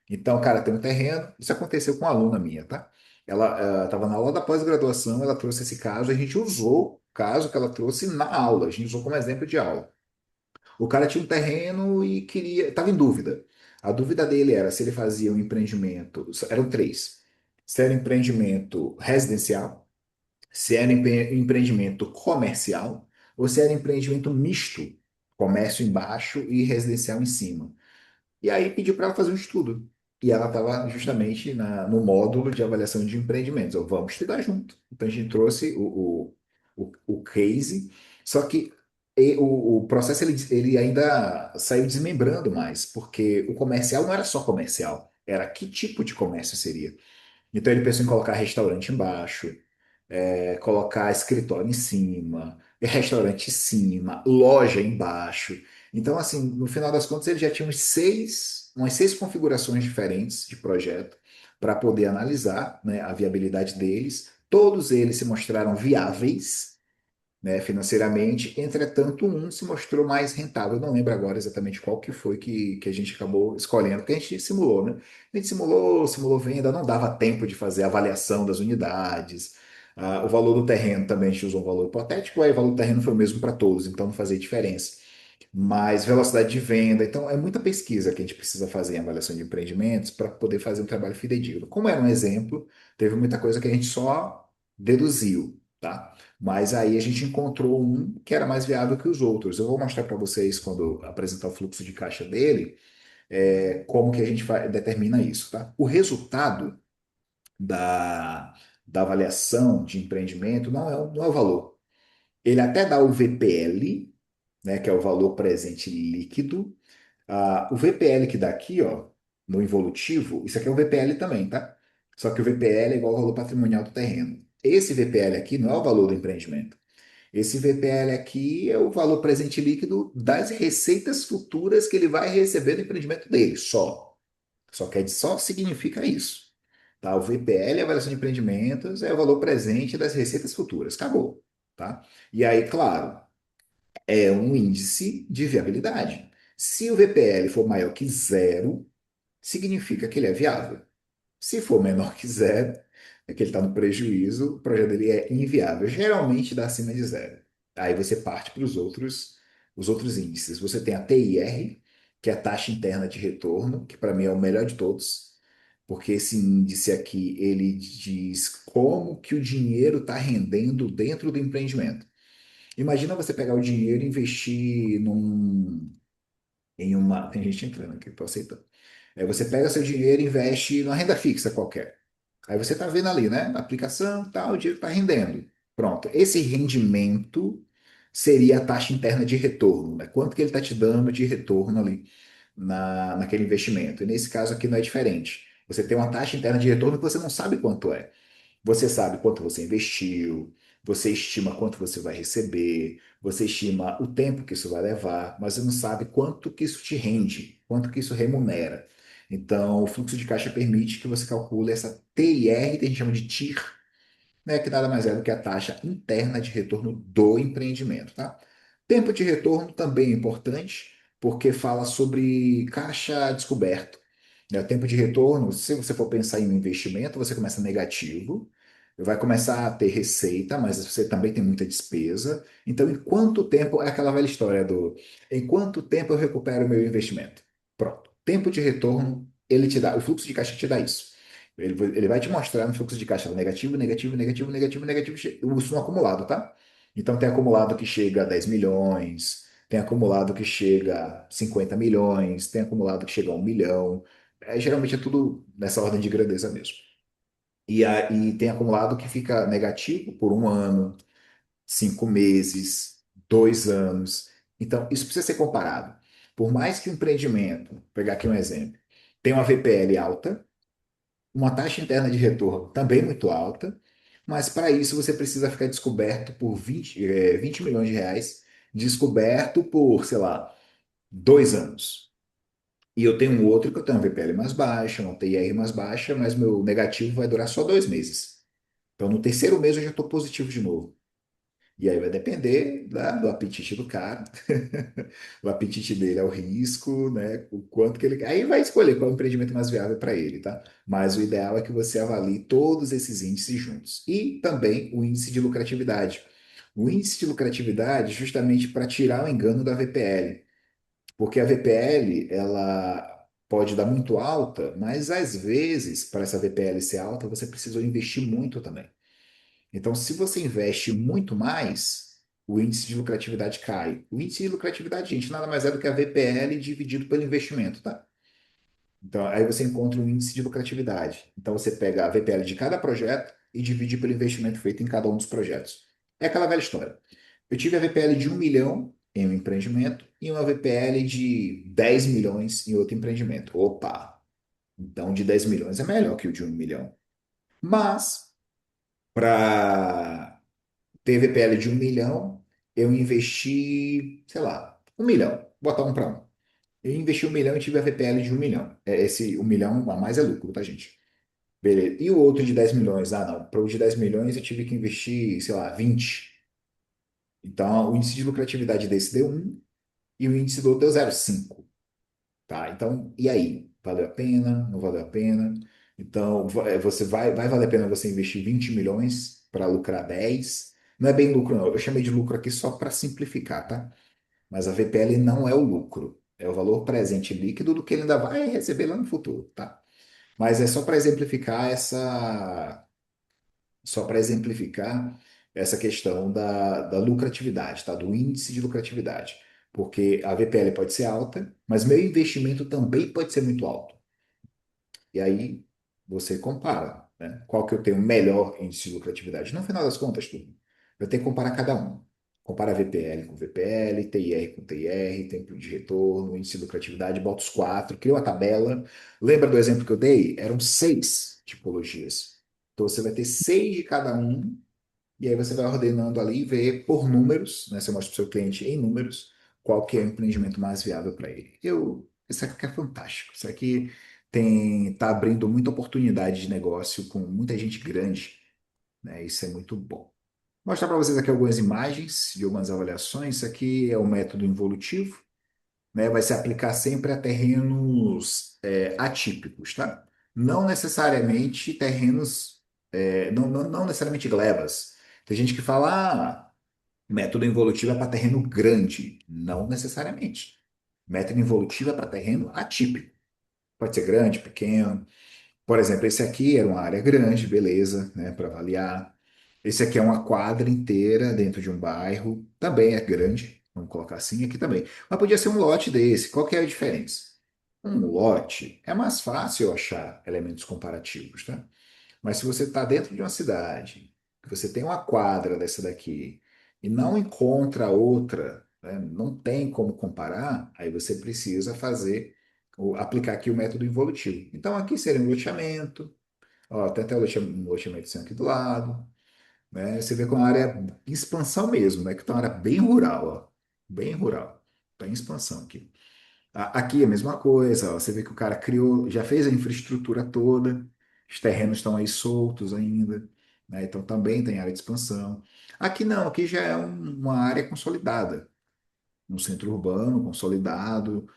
Então, cara, tem um terreno. Isso aconteceu com uma aluna minha, tá? Ela estava na aula da pós-graduação, ela trouxe esse caso, a gente usou o caso que ela trouxe na aula, a gente usou como exemplo de aula. O cara tinha um terreno e queria, estava em dúvida. A dúvida dele era se ele fazia um empreendimento, eram três. Se era um empreendimento residencial, se era empreendimento comercial ou se era empreendimento misto, comércio embaixo e residencial em cima. E aí pediu para ela fazer um estudo. E ela estava justamente no módulo de avaliação de empreendimentos. Eu, vamos estudar junto. Então a gente trouxe o case, só que o processo ele ainda saiu desmembrando mais, porque o comercial não era só comercial, era que tipo de comércio seria. Então ele pensou em colocar restaurante embaixo, colocar escritório em cima, restaurante em cima, loja embaixo. Então, assim, no final das contas, ele já tinha umas seis configurações diferentes de projeto para poder analisar, né, a viabilidade deles. Todos eles se mostraram viáveis, né, financeiramente, entretanto, um se mostrou mais rentável. Eu não lembro agora exatamente qual que foi que a gente acabou escolhendo, porque a gente simulou, né? A gente simulou venda, não dava tempo de fazer a avaliação das unidades. O valor do terreno também a gente usou um valor hipotético, aí o valor do terreno foi o mesmo para todos, então não fazia diferença. Mas velocidade de venda, então é muita pesquisa que a gente precisa fazer em avaliação de empreendimentos para poder fazer um trabalho fidedigno. Como era um exemplo, teve muita coisa que a gente só deduziu, tá? Mas aí a gente encontrou um que era mais viável que os outros. Eu vou mostrar para vocês, quando apresentar o fluxo de caixa dele, como que a gente determina isso, tá? O resultado da, da avaliação de empreendimento não é o valor. Ele até dá o VPL, né, que é o valor presente líquido. O VPL que dá aqui, ó, no involutivo, isso aqui é o VPL também, tá? Só que o VPL é igual ao valor patrimonial do terreno. Esse VPL aqui não é o valor do empreendimento. Esse VPL aqui é o valor presente líquido das receitas futuras que ele vai receber do empreendimento dele, só. Só significa isso. Tá? O VPL, a avaliação de empreendimentos, é o valor presente das receitas futuras. Acabou. Tá? E aí, claro, é um índice de viabilidade. Se o VPL for maior que zero, significa que ele é viável. Se for menor que zero, é que ele está no prejuízo, o projeto dele é inviável. Geralmente dá acima de zero. Aí você parte para os outros índices. Você tem a TIR, que é a taxa interna de retorno, que para mim é o melhor de todos, porque esse índice aqui, ele diz como que o dinheiro está rendendo dentro do empreendimento. Imagina você pegar o dinheiro e investir em uma. Tem gente entrando aqui, estou aceitando. Você pega seu dinheiro e investe numa renda fixa qualquer. Aí você está vendo ali, né? Na aplicação, tal, o dinheiro está rendendo. Pronto. Esse rendimento seria a taxa interna de retorno, né? Quanto que ele está te dando de retorno ali naquele investimento. E nesse caso aqui não é diferente. Você tem uma taxa interna de retorno que você não sabe quanto é. Você sabe quanto você investiu, você estima quanto você vai receber, você estima o tempo que isso vai levar, mas você não sabe quanto que isso te rende, quanto que isso remunera. Então, o fluxo de caixa permite que você calcule essa TIR, que a gente chama de TIR, né, que nada mais é do que a taxa interna de retorno do empreendimento, tá? Tempo de retorno também é importante, porque fala sobre caixa descoberto. Né? O tempo de retorno, se você for pensar em um investimento, você começa negativo, vai começar a ter receita, mas você também tem muita despesa. Então, em quanto tempo, é aquela velha história em quanto tempo eu recupero o meu investimento? Pronto. Tempo de retorno, ele te dá, o fluxo de caixa te dá isso. Ele vai te mostrar no fluxo de caixa negativo, negativo, negativo, negativo, negativo, isso no acumulado, tá? Então tem acumulado que chega a 10 milhões, tem acumulado que chega a 50 milhões, tem acumulado que chega a 1 milhão. Geralmente é tudo nessa ordem de grandeza mesmo. E tem acumulado que fica negativo por 1 ano, 5 meses, 2 anos. Então, isso precisa ser comparado. Por mais que o empreendimento, vou pegar aqui um exemplo, tenha uma VPL alta, uma taxa interna de retorno também muito alta, mas para isso você precisa ficar descoberto por 20 milhões de reais, descoberto por, sei lá, 2 anos. E eu tenho um outro que eu tenho uma VPL mais baixa, uma TIR mais baixa, mas meu negativo vai durar só 2 meses. Então, no terceiro mês eu já estou positivo de novo. E aí vai depender do apetite do cara. O apetite dele é o risco, né? O quanto que ele. Aí vai escolher qual é o empreendimento mais viável para ele, tá? Mas o ideal é que você avalie todos esses índices juntos. E também o índice de lucratividade. O índice de lucratividade, justamente para tirar o engano da VPL. Porque a VPL, ela pode dar muito alta, mas às vezes, para essa VPL ser alta, você precisa investir muito também. Então, se você investe muito mais, o índice de lucratividade cai. O índice de lucratividade, gente, nada mais é do que a VPL dividido pelo investimento, tá? Então, aí você encontra um índice de lucratividade. Então, você pega a VPL de cada projeto e divide pelo investimento feito em cada um dos projetos. É aquela velha história. Eu tive a VPL de 1 milhão em um empreendimento e uma VPL de 10 milhões em outro empreendimento. Opa! Então, de 10 milhões é melhor que o de 1 milhão. Mas, para ter VPL de 1 milhão, eu investi, sei lá, 1 milhão. Botar um para um. Eu investi 1 milhão e tive a VPL de 1 milhão. Esse 1 milhão a mais é lucro, tá, gente? Beleza. E o outro de 10 milhões? Ah, não. Para o de 10 milhões eu tive que investir, sei lá, 20. Então, o índice de lucratividade desse deu 1 e o índice do outro deu 0,5. Tá? Então, e aí? Valeu a pena? Não valeu a pena? Então, você vai valer a pena você investir 20 milhões para lucrar 10? Não é bem lucro, não. Eu chamei de lucro aqui só para simplificar, tá? Mas a VPL não é o lucro. É o valor presente líquido do que ele ainda vai receber lá no futuro, tá? Mas é só para exemplificar essa questão da lucratividade, tá? Do índice de lucratividade. Porque a VPL pode ser alta, mas meu investimento também pode ser muito alto. E aí você compara, né? Qual que eu tenho melhor índice de lucratividade? No final das contas, tudo. Eu tenho que comparar cada um. Compara VPL com VPL, TIR com TIR, tempo de retorno, índice de lucratividade, bota os quatro, cria uma tabela. Lembra do exemplo que eu dei? Eram 6 tipologias. Então você vai ter 6 de cada um e aí você vai ordenando ali e vê por números, né? Você mostra para o seu cliente em números qual que é o empreendimento mais viável para ele. Isso aqui é fantástico. Isso aqui tá abrindo muita oportunidade de negócio com muita gente grande, né? Isso é muito bom. Vou mostrar para vocês aqui algumas imagens de algumas avaliações. Isso aqui é o método involutivo, né? Vai se aplicar sempre a terrenos atípicos, tá? Não necessariamente terrenos, não necessariamente glebas. Tem gente que fala, método involutivo é para terreno grande. Não necessariamente. Método involutivo é para terreno atípico. Pode ser grande, pequeno. Por exemplo, esse aqui era uma área grande, beleza, né, para avaliar. Esse aqui é uma quadra inteira dentro de um bairro, também é grande, vamos colocar assim aqui também. Mas podia ser um lote desse, qual que é a diferença? Um lote é mais fácil eu achar elementos comparativos, tá? Mas se você está dentro de uma cidade, que você tem uma quadra dessa daqui e não encontra outra, né, não tem como comparar, aí você precisa aplicar aqui o método involutivo. Então aqui seria um loteamento, ó, tem até um loteamento aqui do lado, né? Você vê com a área em expansão mesmo, né? Que tá uma área bem rural, ó, bem rural, está em expansão aqui. Aqui é a mesma coisa, ó, você vê que o cara criou, já fez a infraestrutura toda, os terrenos estão aí soltos ainda, né? Então também tem área de expansão. Aqui não, aqui já é uma área consolidada, um centro urbano consolidado,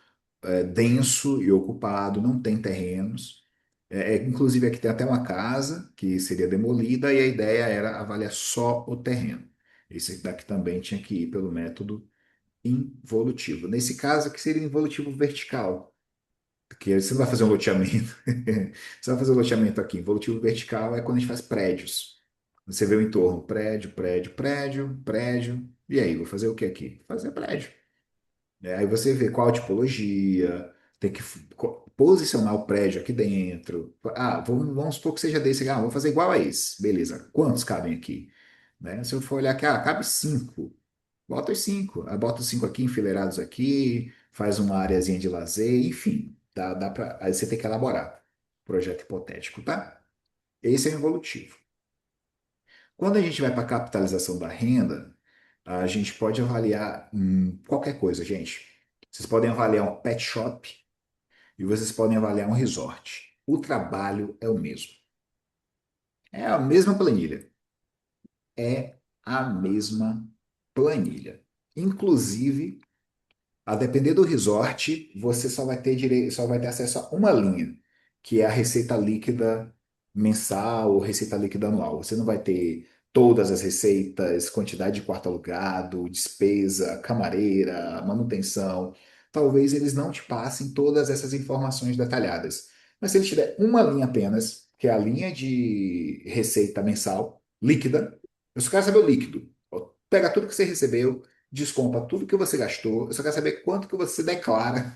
denso e ocupado, não tem terrenos. Inclusive aqui tem até uma casa que seria demolida e a ideia era avaliar só o terreno. Esse daqui também tinha que ir pelo método involutivo. Nesse caso aqui seria involutivo vertical, porque você não vai fazer um loteamento. Você vai fazer um loteamento aqui. Involutivo vertical é quando a gente faz prédios. Você vê o entorno, prédio, prédio, prédio, prédio. E aí, vou fazer o que aqui? Fazer prédio. Aí você vê qual a tipologia, tem que posicionar o prédio aqui dentro. Ah, vamos supor que seja desse. Ah, vou fazer igual a esse. Beleza. Quantos cabem aqui? Né? Se eu for olhar aqui, cabe 5. Bota os cinco. Aí bota os cinco aqui, enfileirados aqui, faz uma areazinha de lazer, enfim. Dá pra, aí você tem que elaborar. Projeto hipotético, tá? Esse é o evolutivo. Quando a gente vai para a capitalização da renda, a gente pode avaliar qualquer coisa, gente. Vocês podem avaliar um pet shop e vocês podem avaliar um resort. O trabalho é o mesmo. É a mesma planilha. É a mesma planilha. Inclusive, a depender do resort, você só vai ter direito, só vai ter acesso a uma linha, que é a receita líquida mensal ou receita líquida anual. Você não vai ter todas as receitas, quantidade de quarto alugado, despesa, camareira, manutenção. Talvez eles não te passem todas essas informações detalhadas. Mas se ele tiver uma linha apenas, que é a linha de receita mensal líquida, eu só quero saber o líquido. Pega tudo que você recebeu, desconta tudo que você gastou. Eu só quero saber quanto que você declara.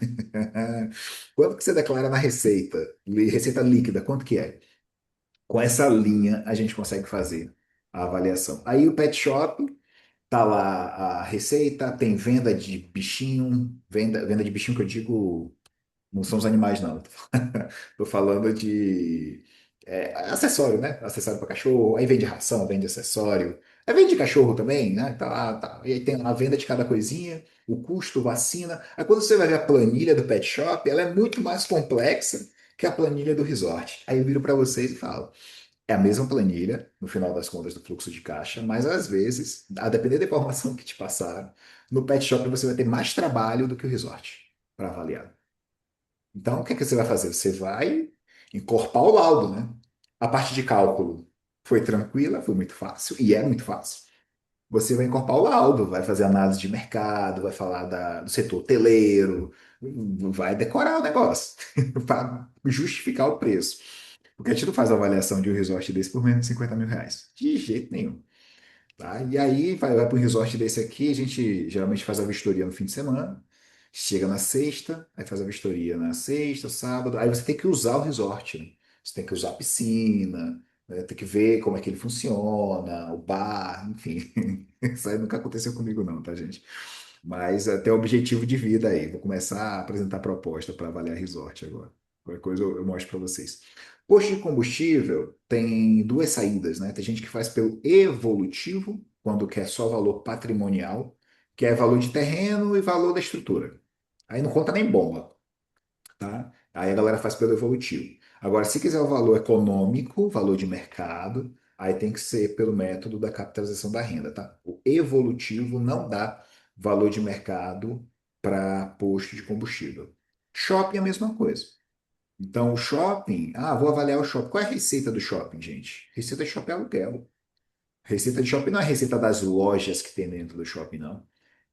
Quanto que você declara na receita? Receita líquida, quanto que é? Com essa linha a gente consegue fazer a avaliação. Aí o pet shop tá lá a receita, tem venda de bichinho, venda de bichinho que eu digo não são os animais, não. Tô falando de acessório, né? Acessório para cachorro. Aí vende ração, vende acessório. Aí vende cachorro também, né? Tá lá, tá. E aí tem a venda de cada coisinha, o custo, vacina. Aí quando você vai ver a planilha do pet shop, ela é muito mais complexa que a planilha do resort. Aí eu viro para vocês e falo. É a mesma planilha, no final das contas, do fluxo de caixa, mas às vezes, a depender da informação que te passaram, no pet shop você vai ter mais trabalho do que o resort para avaliar. Então, o que é que você vai fazer? Você vai encorpar o laudo, né? A parte de cálculo foi tranquila, foi muito fácil, e é muito fácil. Você vai encorpar o laudo, vai fazer análise de mercado, vai falar do setor hoteleiro, vai decorar o negócio para justificar o preço. Porque a gente não faz avaliação de um resort desse por menos de 50 mil reais. De jeito nenhum. Tá? E aí vai para um resort desse aqui, a gente geralmente faz a vistoria no fim de semana, chega na sexta, aí faz a vistoria na sexta, sábado, aí você tem que usar o resort, né? Você tem que usar a piscina, né? Tem que ver como é que ele funciona, o bar, enfim. Isso aí nunca aconteceu comigo não, tá, gente? Mas tem um objetivo de vida aí. Vou começar a apresentar proposta para avaliar resort agora. Qualquer coisa eu mostro para vocês. Posto de combustível tem duas saídas, né? Tem gente que faz pelo evolutivo, quando quer só valor patrimonial, que é valor de terreno e valor da estrutura. Aí não conta nem bomba, tá? Aí a galera faz pelo evolutivo. Agora, se quiser o valor econômico, valor de mercado, aí tem que ser pelo método da capitalização da renda, tá? O evolutivo não dá valor de mercado para posto de combustível. Shopping é a mesma coisa. Então, o shopping, vou avaliar o shopping. Qual é a receita do shopping, gente? Receita de shopping é aluguel. Receita de shopping não é a receita das lojas que tem dentro do shopping, não.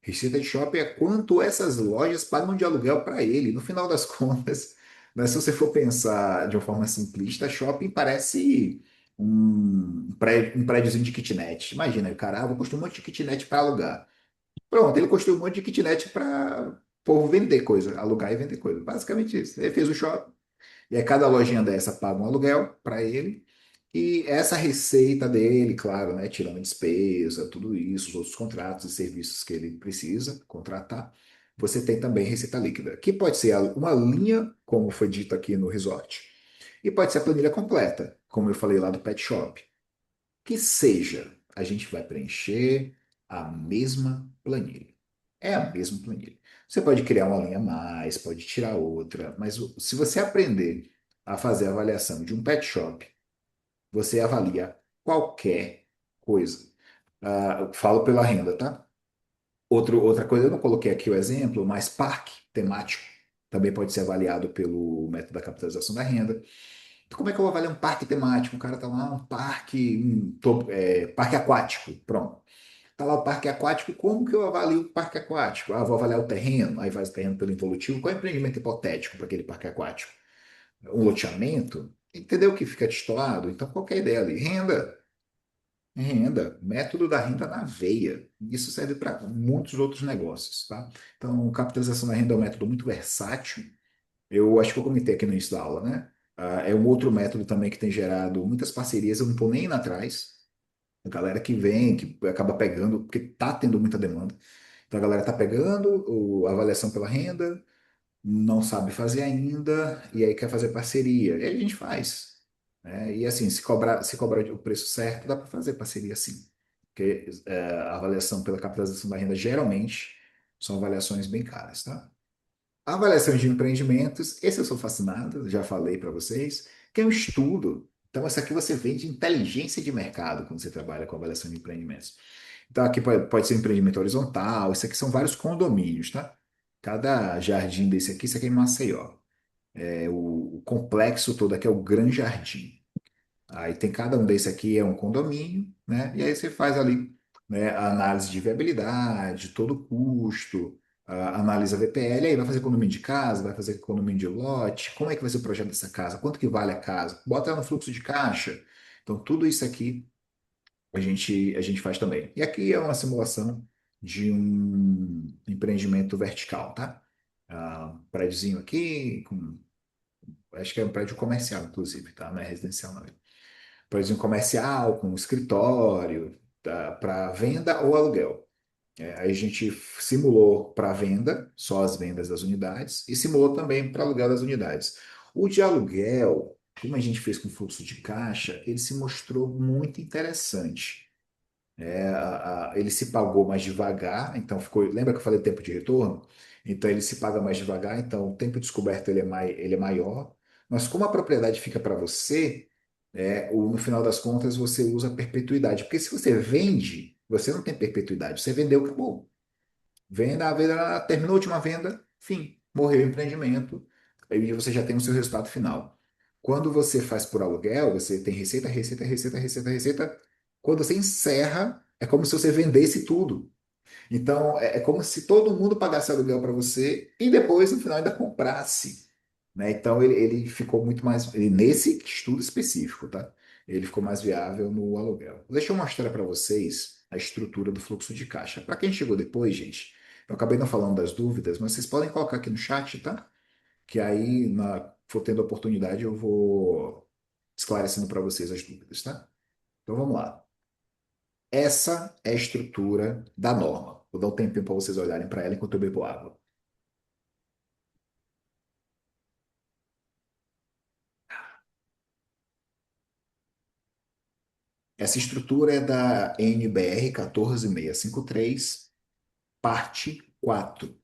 Receita de shopping é quanto essas lojas pagam de aluguel para ele. No final das contas, né, se você for pensar de uma forma simplista, shopping parece um prédiozinho de kitnet. Imagina, o cara, vou construir um monte de kitnet para alugar. Pronto, ele construiu um monte de kitnet para o povo vender coisa, alugar e vender coisa. Basicamente isso. Ele fez o shopping. E aí cada lojinha dessa paga um aluguel para ele. E essa receita dele, claro, né, tirando a despesa, tudo isso, os outros contratos e serviços que ele precisa contratar, você tem também receita líquida, que pode ser uma linha, como foi dito aqui no resort, e pode ser a planilha completa, como eu falei lá do pet shop. Que seja, a gente vai preencher a mesma planilha. É a mesma planilha. Você pode criar uma linha a mais, pode tirar outra, mas se você aprender a fazer a avaliação de um pet shop, você avalia qualquer coisa. Falo pela renda, tá? Outra coisa, eu não coloquei aqui o exemplo, mas parque temático também pode ser avaliado pelo método da capitalização da renda. Então, como é que eu vou avaliar um parque temático? O cara tá lá, um parque, parque aquático, pronto. Tá lá o parque aquático, como que eu avalio o parque aquático? Vou avaliar o terreno, aí faz o terreno pelo involutivo. Qual é o empreendimento hipotético para aquele parque aquático? Um loteamento? Entendeu que fica destoado? Então, qual que é a ideia ali? Renda, método da renda na veia. Isso serve para muitos outros negócios, tá? Então, capitalização da renda é um método muito versátil. Eu acho que eu comentei aqui no início da aula, né? É um outro método também que tem gerado muitas parcerias, eu não estou nem indo atrás. A galera que vem, que acaba pegando, porque tá tendo muita demanda. Então a galera tá pegando a avaliação pela renda, não sabe fazer ainda, e aí quer fazer parceria. E aí a gente faz. Né? E assim, se cobrar o preço certo, dá para fazer parceria sim. Porque a avaliação pela capitalização da renda geralmente são avaliações bem caras, tá? Avaliação de empreendimentos, esse eu sou fascinado, já falei para vocês, que é um estudo. Então, isso aqui você vende inteligência de mercado quando você trabalha com avaliação de empreendimentos. Então, aqui pode ser um empreendimento horizontal, isso aqui são vários condomínios, tá? Cada jardim desse aqui, isso aqui é em Maceió. O complexo todo aqui é o Gran Jardim. Aí tem cada um desse aqui é um condomínio, né? E aí você faz ali, né, a análise de viabilidade, todo o custo, analisa VPL, aí vai fazer condomínio de casa, vai fazer condomínio de lote, como é que vai ser o projeto dessa casa, quanto que vale a casa, bota ela no fluxo de caixa. Então, tudo isso aqui a gente faz também. E aqui é uma simulação de um empreendimento vertical, tá? Um prédiozinho aqui, acho que é um prédio comercial, inclusive, tá? Não é residencial, não. Prédio comercial, com escritório, para venda ou aluguel. Aí a gente simulou para venda, só as vendas das unidades, e simulou também para aluguel das unidades. O de aluguel, como a gente fez com fluxo de caixa, ele se mostrou muito interessante. Ele se pagou mais devagar, então ficou. Lembra que eu falei tempo de retorno? Então ele se paga mais devagar, então o tempo descoberto ele é maior. Mas como a propriedade fica para você, no final das contas você usa a perpetuidade. Porque se você vende, você não tem perpetuidade. Você vendeu, acabou. Venda, a venda terminou a última venda, fim, morreu o empreendimento, aí você já tem o seu resultado final. Quando você faz por aluguel, você tem receita, receita, receita, receita, receita. Quando você encerra, é como se você vendesse tudo. Então, é como se todo mundo pagasse aluguel para você e depois, no final, ainda comprasse. Né? Então, ele ficou muito mais. Nesse estudo específico, tá? Ele ficou mais viável no aluguel. Deixa eu mostrar para vocês a estrutura do fluxo de caixa. Para quem chegou depois, gente, eu acabei não falando das dúvidas, mas vocês podem colocar aqui no chat, tá? Que aí, for tendo oportunidade, eu vou esclarecendo para vocês as dúvidas, tá? Então, vamos lá. Essa é a estrutura da norma. Vou dar um tempinho para vocês olharem para ela enquanto eu bebo água. Essa estrutura é da NBR 14653, parte 4.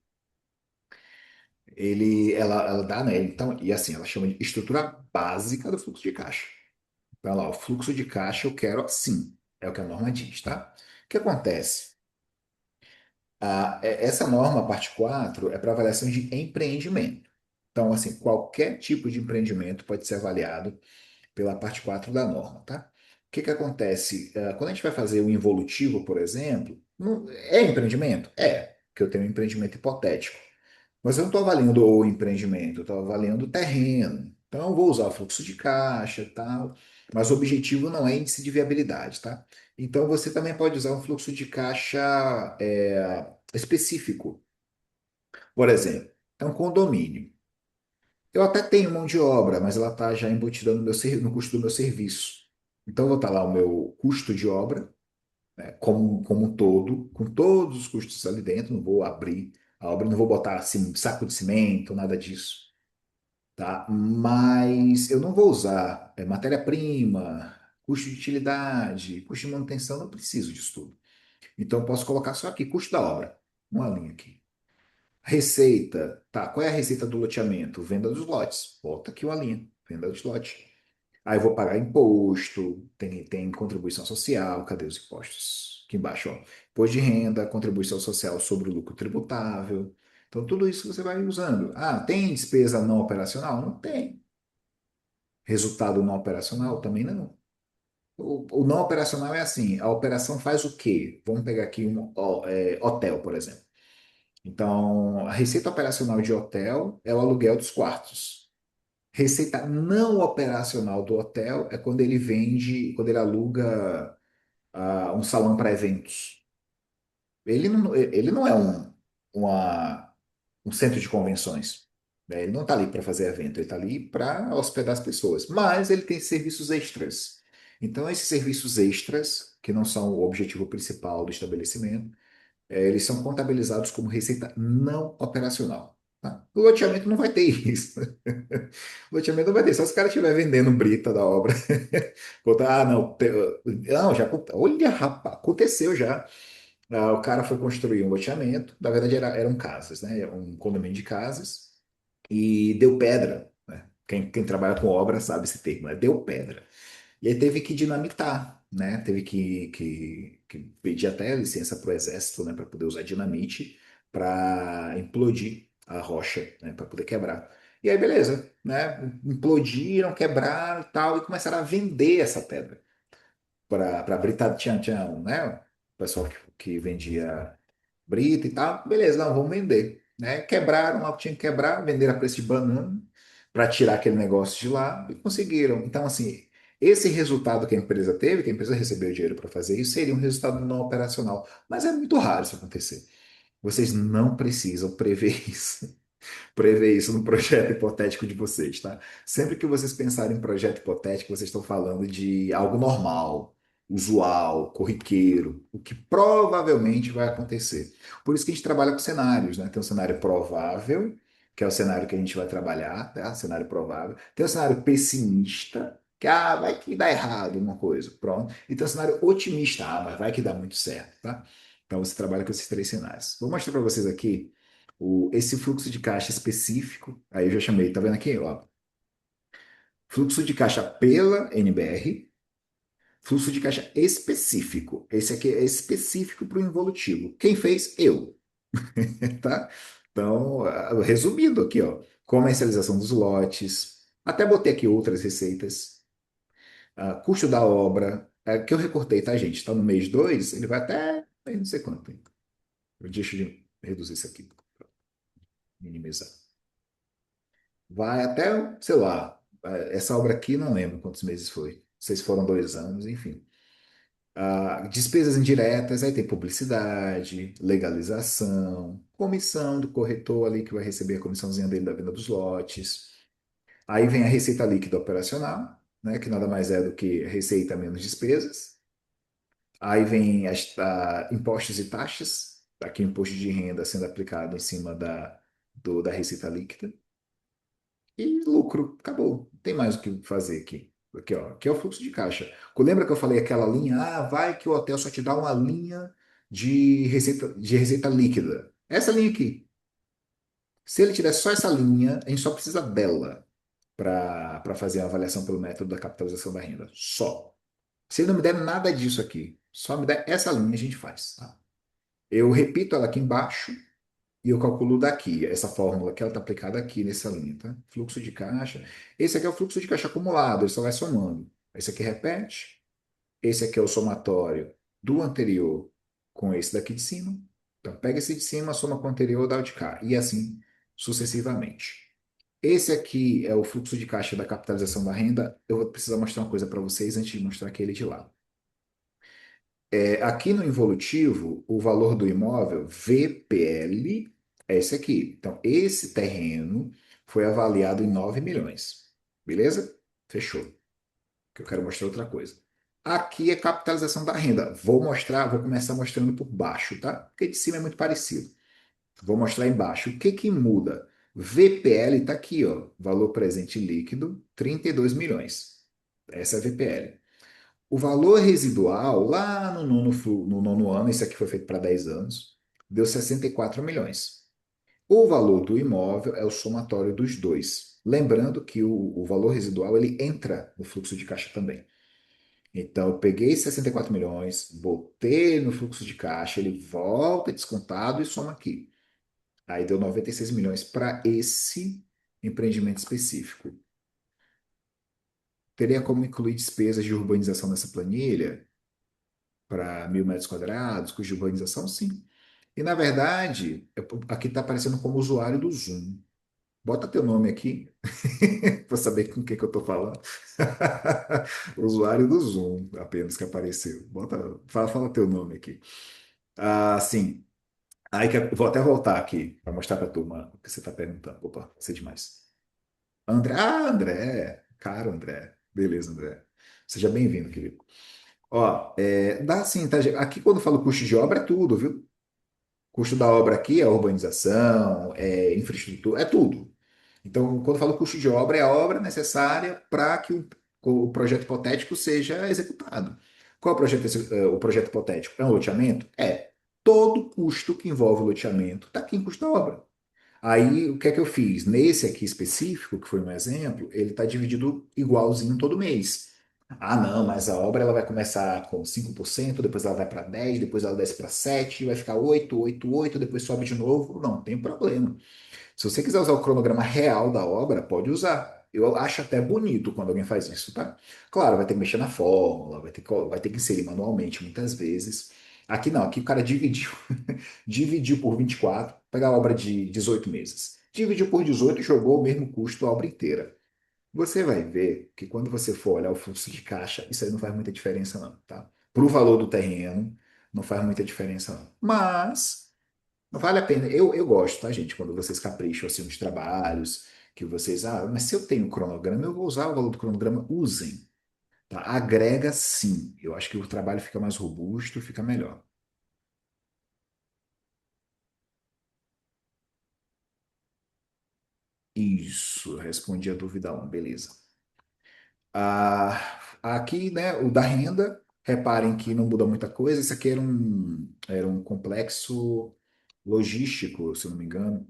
Ela dá, né? Então, e assim, ela chama de estrutura básica do fluxo de caixa. Então, lá, o fluxo de caixa eu quero assim. É o que a norma diz, tá? O que acontece? Essa norma, parte 4 é para avaliação de empreendimento. Então, assim, qualquer tipo de empreendimento pode ser avaliado pela parte 4 da norma, tá? O que que acontece? Quando a gente vai fazer o involutivo, por exemplo, é empreendimento? É, porque eu tenho um empreendimento hipotético. Mas eu não estou avaliando o empreendimento, eu estou avaliando o terreno. Então, eu vou usar o fluxo de caixa e tal, mas o objetivo não é índice de viabilidade, tá? Então, você também pode usar um fluxo de caixa específico. Por exemplo, é um condomínio. Eu até tenho mão de obra, mas ela está já embutida no custo do meu serviço. Então, eu vou estar lá o meu custo de obra, né, como um todo, com todos os custos ali dentro, não vou abrir a obra, não vou botar assim, saco de cimento, nada disso, tá? Mas eu não vou usar matéria-prima, custo de utilidade, custo de manutenção, não preciso disso tudo. Então, eu posso colocar só aqui, custo da obra, uma linha aqui. Receita, tá? Qual é a receita do loteamento? Venda dos lotes. Bota aqui uma linha, venda dos lotes. Aí eu vou pagar imposto, tem contribuição social, cadê os impostos? Aqui embaixo, ó. Imposto de renda, contribuição social sobre o lucro tributável. Então, tudo isso você vai usando. Ah, tem despesa não operacional? Não tem. Resultado não operacional? Também não. O não operacional é assim: a operação faz o quê? Vamos pegar aqui um hotel, por exemplo. Então, a receita operacional de hotel é o aluguel dos quartos. Receita não operacional do hotel é quando ele vende, quando ele aluga um salão para eventos. Ele não é um centro de convenções. Né? Ele não está ali para fazer evento, ele está ali para hospedar as pessoas. Mas ele tem serviços extras. Então, esses serviços extras, que não são o objetivo principal do estabelecimento, eles são contabilizados como receita não operacional. Tá? O loteamento não vai ter isso. O loteamento não vai ter. Só se o cara estiver vendendo brita da obra. Contar, não, não, já, olha, rapaz, aconteceu já. O cara foi construir um loteamento, na verdade eram casas, né? Um condomínio de casas, e deu pedra, né? Quem trabalha com obra sabe esse termo, né? Deu pedra. E aí teve que dinamitar, né? Teve que pedir até licença para o exército, né? Para poder usar dinamite para implodir a rocha, né? Para poder quebrar. E aí, beleza, né? Implodiram, quebraram e tal, e começaram a vender essa pedra para Brita. Tinha né? O pessoal que vendia brita e tal. Beleza, não, vamos vender. Né? Quebraram, lá tinha que quebrar, venderam a preço de banana para tirar aquele negócio de lá e conseguiram. Então, assim, esse resultado que a empresa teve, que a empresa recebeu dinheiro para fazer isso, seria um resultado não operacional. Mas é muito raro isso acontecer. Vocês não precisam prever isso prever isso no projeto hipotético de vocês, tá? Sempre que vocês pensarem em projeto hipotético, vocês estão falando de algo normal, usual, corriqueiro, o que provavelmente vai acontecer. Por isso que a gente trabalha com cenários, né? Tem um cenário provável, que é o cenário que a gente vai trabalhar, tá? Cenário provável. Tem um cenário pessimista, que vai que dá errado uma coisa, pronto. E tem um cenário otimista, mas vai que dá muito certo, tá? Então você trabalha com esses três cenários. Vou mostrar para vocês aqui esse fluxo de caixa específico, aí eu já chamei, tá vendo aqui, ó? Fluxo de caixa pela NBR, fluxo de caixa específico. Esse aqui é específico para o involutivo. Quem fez? Eu, tá? Então, resumindo aqui, ó, comercialização dos lotes, até botei aqui outras receitas, custo da obra, que eu recortei, tá, gente? Tá no mês 2, ele vai até não sei quanto. Hein? Deixa eu reduzir isso aqui, minimizar. Vai até, sei lá, essa obra aqui não lembro quantos meses foi. Não sei se foram 2 anos, enfim. Despesas indiretas, aí tem publicidade, legalização, comissão do corretor ali que vai receber a comissãozinha dele da venda dos lotes. Aí vem a receita líquida operacional, né, que nada mais é do que receita menos despesas. Aí vem impostos e taxas, aqui o imposto de renda sendo aplicado em cima da receita líquida. E lucro, acabou. Não tem mais o que fazer aqui. Aqui, ó, aqui é o fluxo de caixa. Lembra que eu falei aquela linha? Vai que o hotel só te dá uma linha de receita líquida. Essa linha aqui. Se ele tiver só essa linha, a gente só precisa dela para fazer a avaliação pelo método da capitalização da renda. Só. Se ele não me der nada disso aqui, só me der essa linha, a gente faz. Tá? Eu repito ela aqui embaixo. E eu calculo daqui, essa fórmula que ela está aplicada aqui nessa linha, tá? Fluxo de caixa. Esse aqui é o fluxo de caixa acumulado, ele só vai somando. Esse aqui repete. Esse aqui é o somatório do anterior com esse daqui de cima. Então, pega esse de cima, soma com o anterior, dá o de cá. E assim sucessivamente. Esse aqui é o fluxo de caixa da capitalização da renda. Eu vou precisar mostrar uma coisa para vocês antes de mostrar aquele de lá. Aqui no involutivo, o valor do imóvel, VPL, é esse aqui. Então, esse terreno foi avaliado em 9 milhões. Beleza? Fechou. Que eu quero mostrar outra coisa. Aqui é capitalização da renda. Vou começar mostrando por baixo, tá? Porque de cima é muito parecido. Vou mostrar embaixo. O que que muda? VPL está aqui, ó. Valor presente líquido, 32 milhões. Essa é a VPL. O valor residual, lá no nono ano, esse aqui foi feito para 10 anos, deu 64 milhões. O valor do imóvel é o somatório dos dois. Lembrando que o valor residual ele entra no fluxo de caixa também. Então, eu peguei 64 milhões, botei no fluxo de caixa, ele volta descontado e soma aqui. Aí deu 96 milhões para esse empreendimento específico. Teria como incluir despesas de urbanização nessa planilha? Para 1.000 metros quadrados, custo de urbanização, sim. E, na verdade, aqui está aparecendo como usuário do Zoom. Bota teu nome aqui, para saber com o que, que eu estou falando. Usuário do Zoom, apenas que apareceu. Fala teu nome aqui. Sim. Aí vou até voltar aqui para mostrar para a turma o que você está perguntando. Opa, sei demais. André. André. Caro André. Beleza, André. Seja bem-vindo, querido. Ó, dá sim, tá? Aqui quando eu falo custo de obra é tudo, viu? Custo da obra aqui é urbanização, é infraestrutura, é tudo. Então, quando eu falo custo de obra, é a obra necessária para que o projeto hipotético seja executado. Qual é o o projeto hipotético? É um loteamento? É. Todo custo que envolve o loteamento está aqui em custo da obra. Aí, o que é que eu fiz? Nesse aqui específico, que foi um exemplo, ele está dividido igualzinho todo mês. Ah, não, mas a obra ela vai começar com 5%, depois ela vai para 10%, depois ela desce para 7%, vai ficar 8, 8, 8, depois sobe de novo. Não, tem problema. Se você quiser usar o cronograma real da obra, pode usar. Eu acho até bonito quando alguém faz isso, tá? Claro, vai ter que mexer na fórmula, vai ter que inserir manualmente muitas vezes. Aqui não, aqui o cara dividiu, dividiu por 24, pegar a obra de 18 meses. Dividiu por 18 e jogou o mesmo custo a obra inteira. Você vai ver que quando você for olhar o fluxo de caixa, isso aí não faz muita diferença não, tá? Para o valor do terreno, não faz muita diferença não. Mas vale a pena. Eu gosto, tá, gente? Quando vocês capricham assim nos trabalhos, que vocês, mas se eu tenho cronograma, eu vou usar o valor do cronograma, usem, tá? Agrega sim. Eu acho que o trabalho fica mais robusto, fica melhor. Isso, respondi a dúvida 1, beleza. Aqui, né, o da renda, reparem que não muda muita coisa. Isso aqui era um complexo logístico, se eu não me engano,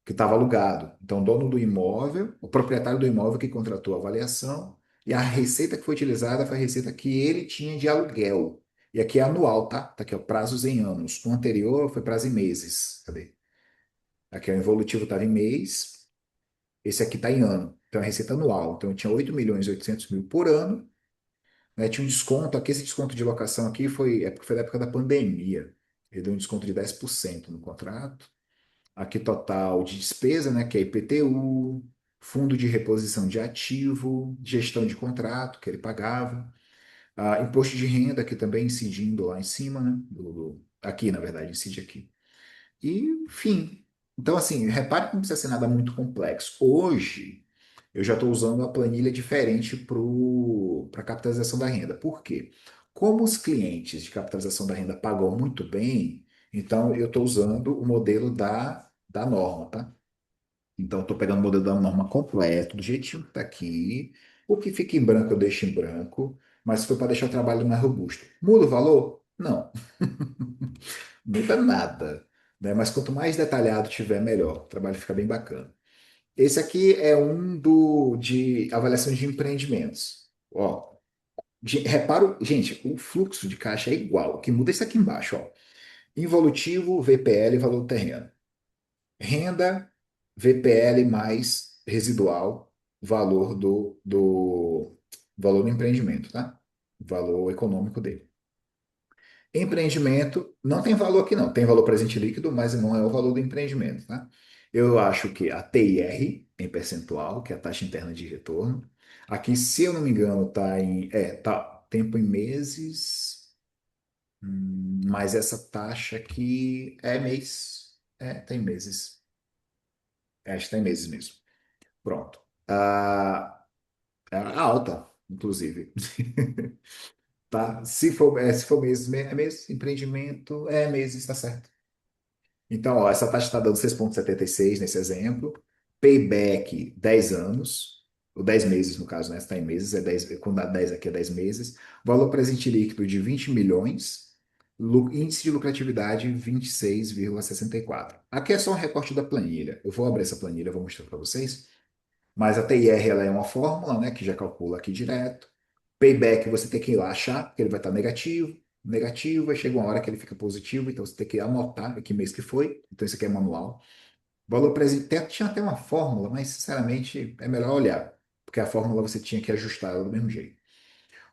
que estava alugado. Então, o dono do imóvel, o proprietário do imóvel que contratou a avaliação, e a receita que foi utilizada foi a receita que ele tinha de aluguel. E aqui é anual, tá? Tá aqui, ó, prazos em anos. O anterior foi prazo em meses. Cadê? Aqui, ó, o involutivo estava em mês, esse aqui está em ano. Então, é receita anual. Então, eu tinha 8.800.000 por ano, né? Tinha um desconto, aqui esse desconto de locação aqui foi da época da pandemia. Ele deu um desconto de 10% no contrato. Aqui total de despesa, né, que é IPTU, fundo de reposição de ativo, gestão de contrato que ele pagava, imposto de renda que também incidindo lá em cima, né, aqui na verdade incide aqui. E, enfim, então assim, repare que não precisa ser nada muito complexo. Hoje eu já estou usando uma planilha diferente para capitalização da renda. Por quê? Como os clientes de capitalização da renda pagam muito bem, então eu estou usando o modelo da norma, tá? Então, estou pegando o modelo da norma completo, do jeitinho que está aqui. O que fica em branco eu deixo em branco, mas foi para deixar o trabalho mais robusto. Muda o valor? Não, muda nada, né? Mas quanto mais detalhado tiver, melhor. O trabalho fica bem bacana. Esse aqui é um de avaliação de empreendimentos. Ó, reparo, gente, o fluxo de caixa é igual. O que muda é isso aqui embaixo, ó. Involutivo, VPL, valor do terreno. Renda, VPL mais residual, valor do empreendimento, tá? Valor econômico dele. Empreendimento não tem valor aqui não, tem valor presente líquido, mas não é o valor do empreendimento, tá? Eu acho que a TIR em percentual, que é a taxa interna de retorno, aqui, se eu não me engano, tá tempo em meses, mas essa taxa aqui é mês, tem meses, acho que tem meses mesmo. Pronto. É alta, inclusive. Tá? Se for mês, é mês, empreendimento, é mês, está certo. Então, ó, essa taxa está dando 6,76 nesse exemplo. Payback, 10 anos, ou 10 meses no caso, né? Está em meses, quando dá 10 aqui é 10 meses. Valor presente líquido de 20 milhões. Índice de lucratividade 26,64. Aqui é só um recorte da planilha. Eu vou abrir essa planilha, vou mostrar para vocês. Mas a TIR ela é uma fórmula, né, que já calcula aqui direto. Payback você tem que ir lá achar, porque ele vai estar negativo, negativo, aí chega uma hora que ele fica positivo, então você tem que anotar que mês que foi. Então isso aqui é manual. Valor presente, tinha até uma fórmula, mas sinceramente é melhor olhar, porque a fórmula você tinha que ajustar ela do mesmo jeito.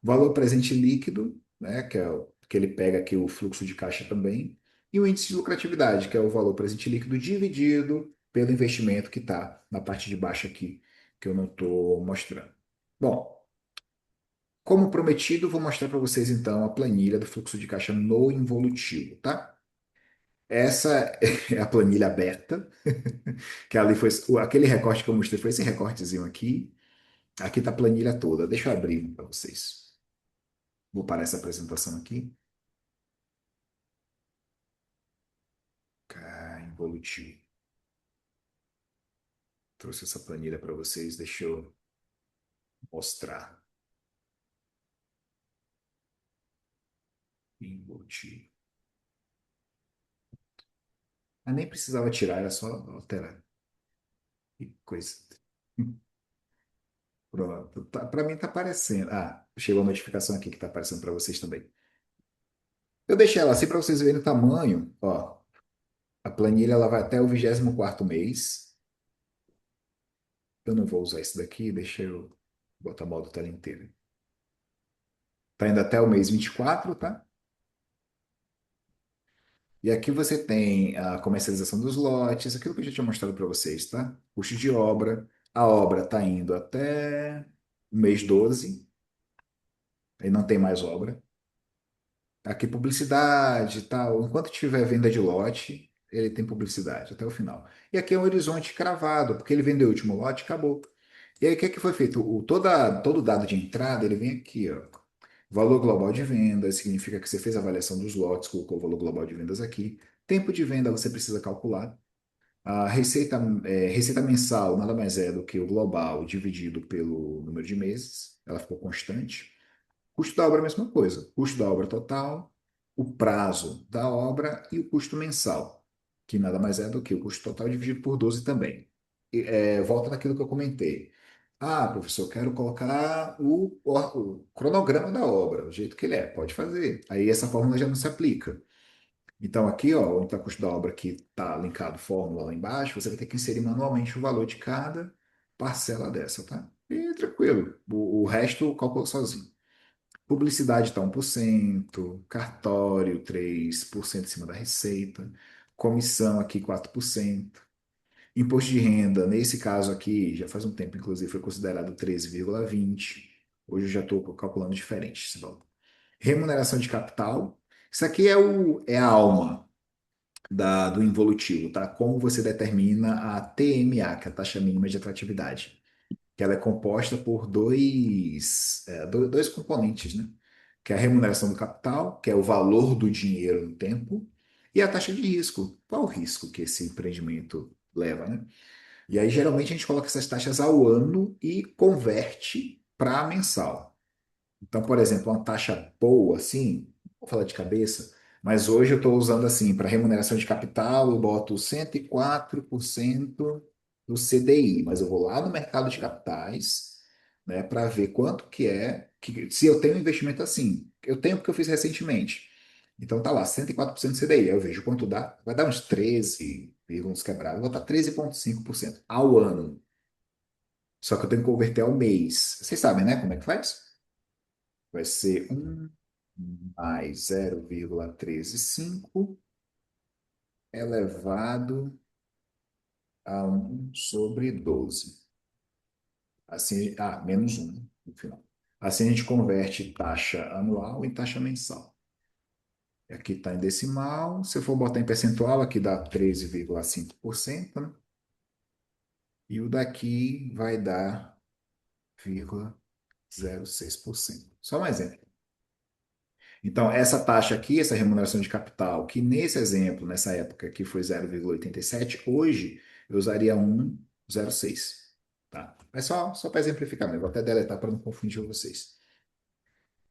Valor presente líquido, né, que é o que ele pega aqui o fluxo de caixa também, e o índice de lucratividade, que é o valor presente líquido dividido pelo investimento que está na parte de baixo aqui, que eu não estou mostrando. Bom, como prometido, vou mostrar para vocês então a planilha do fluxo de caixa no involutivo, tá? Essa é a planilha aberta, que ali foi aquele recorte que eu mostrei, foi esse recortezinho aqui. Aqui está a planilha toda. Deixa eu abrir para vocês. Vou parar essa apresentação aqui. Involutivo. Trouxe essa planilha para vocês, deixa eu mostrar. Involutivo. Ah, nem precisava tirar, era só alterar. Que coisa. Pronto. Para mim tá aparecendo. Ah, chegou a notificação aqui que tá aparecendo para vocês também. Eu deixei ela assim para vocês verem o tamanho. Ó, a planilha ela vai até o 24º mês. Eu não vou usar isso daqui, deixa eu botar modo tela inteira. Tá indo até o mês 24, tá? E aqui você tem a comercialização dos lotes, aquilo que eu já tinha mostrado para vocês, tá? Custo de obra. A obra está indo até o mês 12, aí não tem mais obra. Aqui publicidade e tal. Enquanto tiver venda de lote, ele tem publicidade até o final. E aqui é um horizonte cravado, porque ele vendeu o último lote, acabou. E aí o que é que foi feito? Todo dado de entrada, ele vem aqui, ó. Valor global de vendas significa que você fez a avaliação dos lotes, colocou o valor global de vendas aqui. Tempo de venda você precisa calcular. A receita mensal nada mais é do que o global dividido pelo número de meses. Ela ficou constante. Custo da obra, é a mesma coisa. Custo da obra total, o prazo da obra e o custo mensal, que nada mais é do que o custo total dividido por 12 também. Volta naquilo que eu comentei. Ah, professor, eu quero colocar o cronograma da obra, o jeito que ele é. Pode fazer. Aí essa fórmula já não se aplica. Então, aqui, ó, onde está o custo da obra que está linkado fórmula lá embaixo, você vai ter que inserir manualmente o valor de cada parcela dessa, tá? E tranquilo. O resto calcula sozinho. Publicidade está 1%, cartório 3% em cima da receita, comissão aqui 4%, imposto de renda, nesse caso aqui, já faz um tempo, inclusive, foi considerado 13,20%. Hoje eu já estou calculando diferente esse valor. Remuneração de capital, isso aqui é a alma do involutivo, tá? Como você determina a TMA, que é a taxa mínima de atratividade, que ela é composta por dois componentes, né? Que é a remuneração do capital, que é o valor do dinheiro no tempo, e a taxa de risco. Qual o risco que esse empreendimento leva, né? E aí, geralmente, a gente coloca essas taxas ao ano e converte para mensal. Então, por exemplo, uma taxa boa, assim, vou falar de cabeça, mas hoje eu estou usando assim, para remuneração de capital, eu boto 104% do CDI, mas eu vou lá no mercado de capitais, né, para ver quanto que é, se eu tenho um investimento assim. Eu tenho porque eu fiz recentemente. Então tá lá, 104% do CDI. Aí eu vejo quanto dá, vai dar uns 13, uns quebrados, vou botar 13,5% ao ano. Só que eu tenho que converter ao mês. Vocês sabem, né, como é que faz? Vai ser 1 mais 0,135 elevado a 1/12. Assim, menos 1 no final. Assim a gente converte taxa anual em taxa mensal. Aqui está em decimal. Se eu for botar em percentual, aqui dá 13,5%, né? E o daqui vai dar 0,06%. Só um exemplo. Então, essa taxa aqui, essa remuneração de capital, que nesse exemplo, nessa época aqui foi 0,87, hoje eu usaria 1,06. Tá? Mas só para exemplificar, mas eu vou até deletar para não confundir vocês.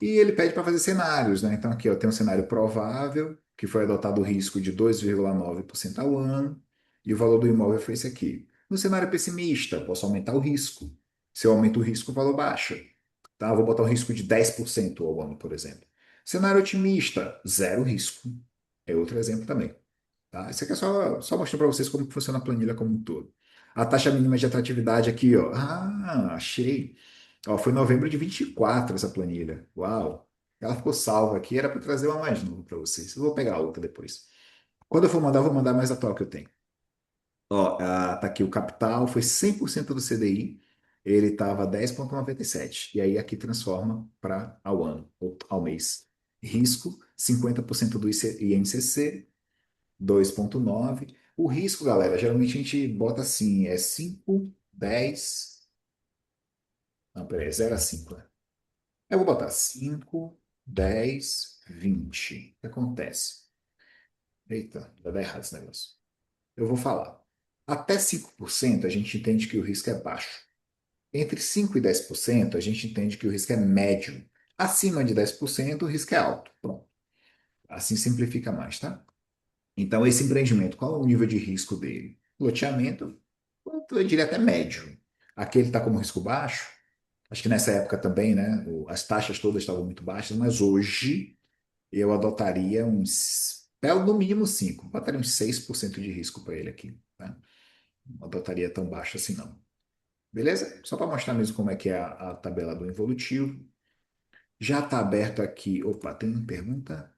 E ele pede para fazer cenários, né? Então, aqui eu tenho um cenário provável, que foi adotado o risco de 2,9% ao ano, e o valor do imóvel foi esse aqui. No cenário pessimista, posso aumentar o risco. Se eu aumento o risco, o valor baixa. Tá? Vou botar um risco de 10% ao ano, por exemplo. Cenário otimista, zero risco. É outro exemplo também. Tá? Isso aqui é só mostrando para vocês como que funciona a planilha como um todo. A taxa mínima de atratividade aqui, ó. Ah, achei. Ó, foi em novembro de 24 essa planilha. Uau! Ela ficou salva aqui, era para trazer uma mais nova para vocês. Eu vou pegar outra depois. Quando eu for mandar, eu vou mandar mais atual que eu tenho. Ó, tá aqui o capital, foi 100% do CDI, ele estava 10,97. E aí aqui transforma para ao ano, ou ao mês. Risco, 50% do INCC, 2,9. O risco, galera, geralmente a gente bota assim, é 5, 10. Não, peraí, é 0 a 5, né? Eu vou botar 5. 10, 20. O que acontece? Eita, vai dar errado esse negócio. Eu vou falar. Até 5% a gente entende que o risco é baixo. Entre 5 e 10% a gente entende que o risco é médio. Acima de 10% o risco é alto. Pronto. Assim simplifica mais, tá? Então, esse empreendimento, qual é o nível de risco dele? Loteamento, eu diria até médio. Aqui ele está como risco baixo. Acho que nessa época também, né? As taxas todas estavam muito baixas, mas hoje eu adotaria no mínimo 5, botaria uns 6% de risco para ele aqui, tá? Não adotaria tão baixo assim, não. Beleza? Só para mostrar mesmo como é que é a tabela do involutivo. Já está aberto aqui. Opa, tem uma pergunta?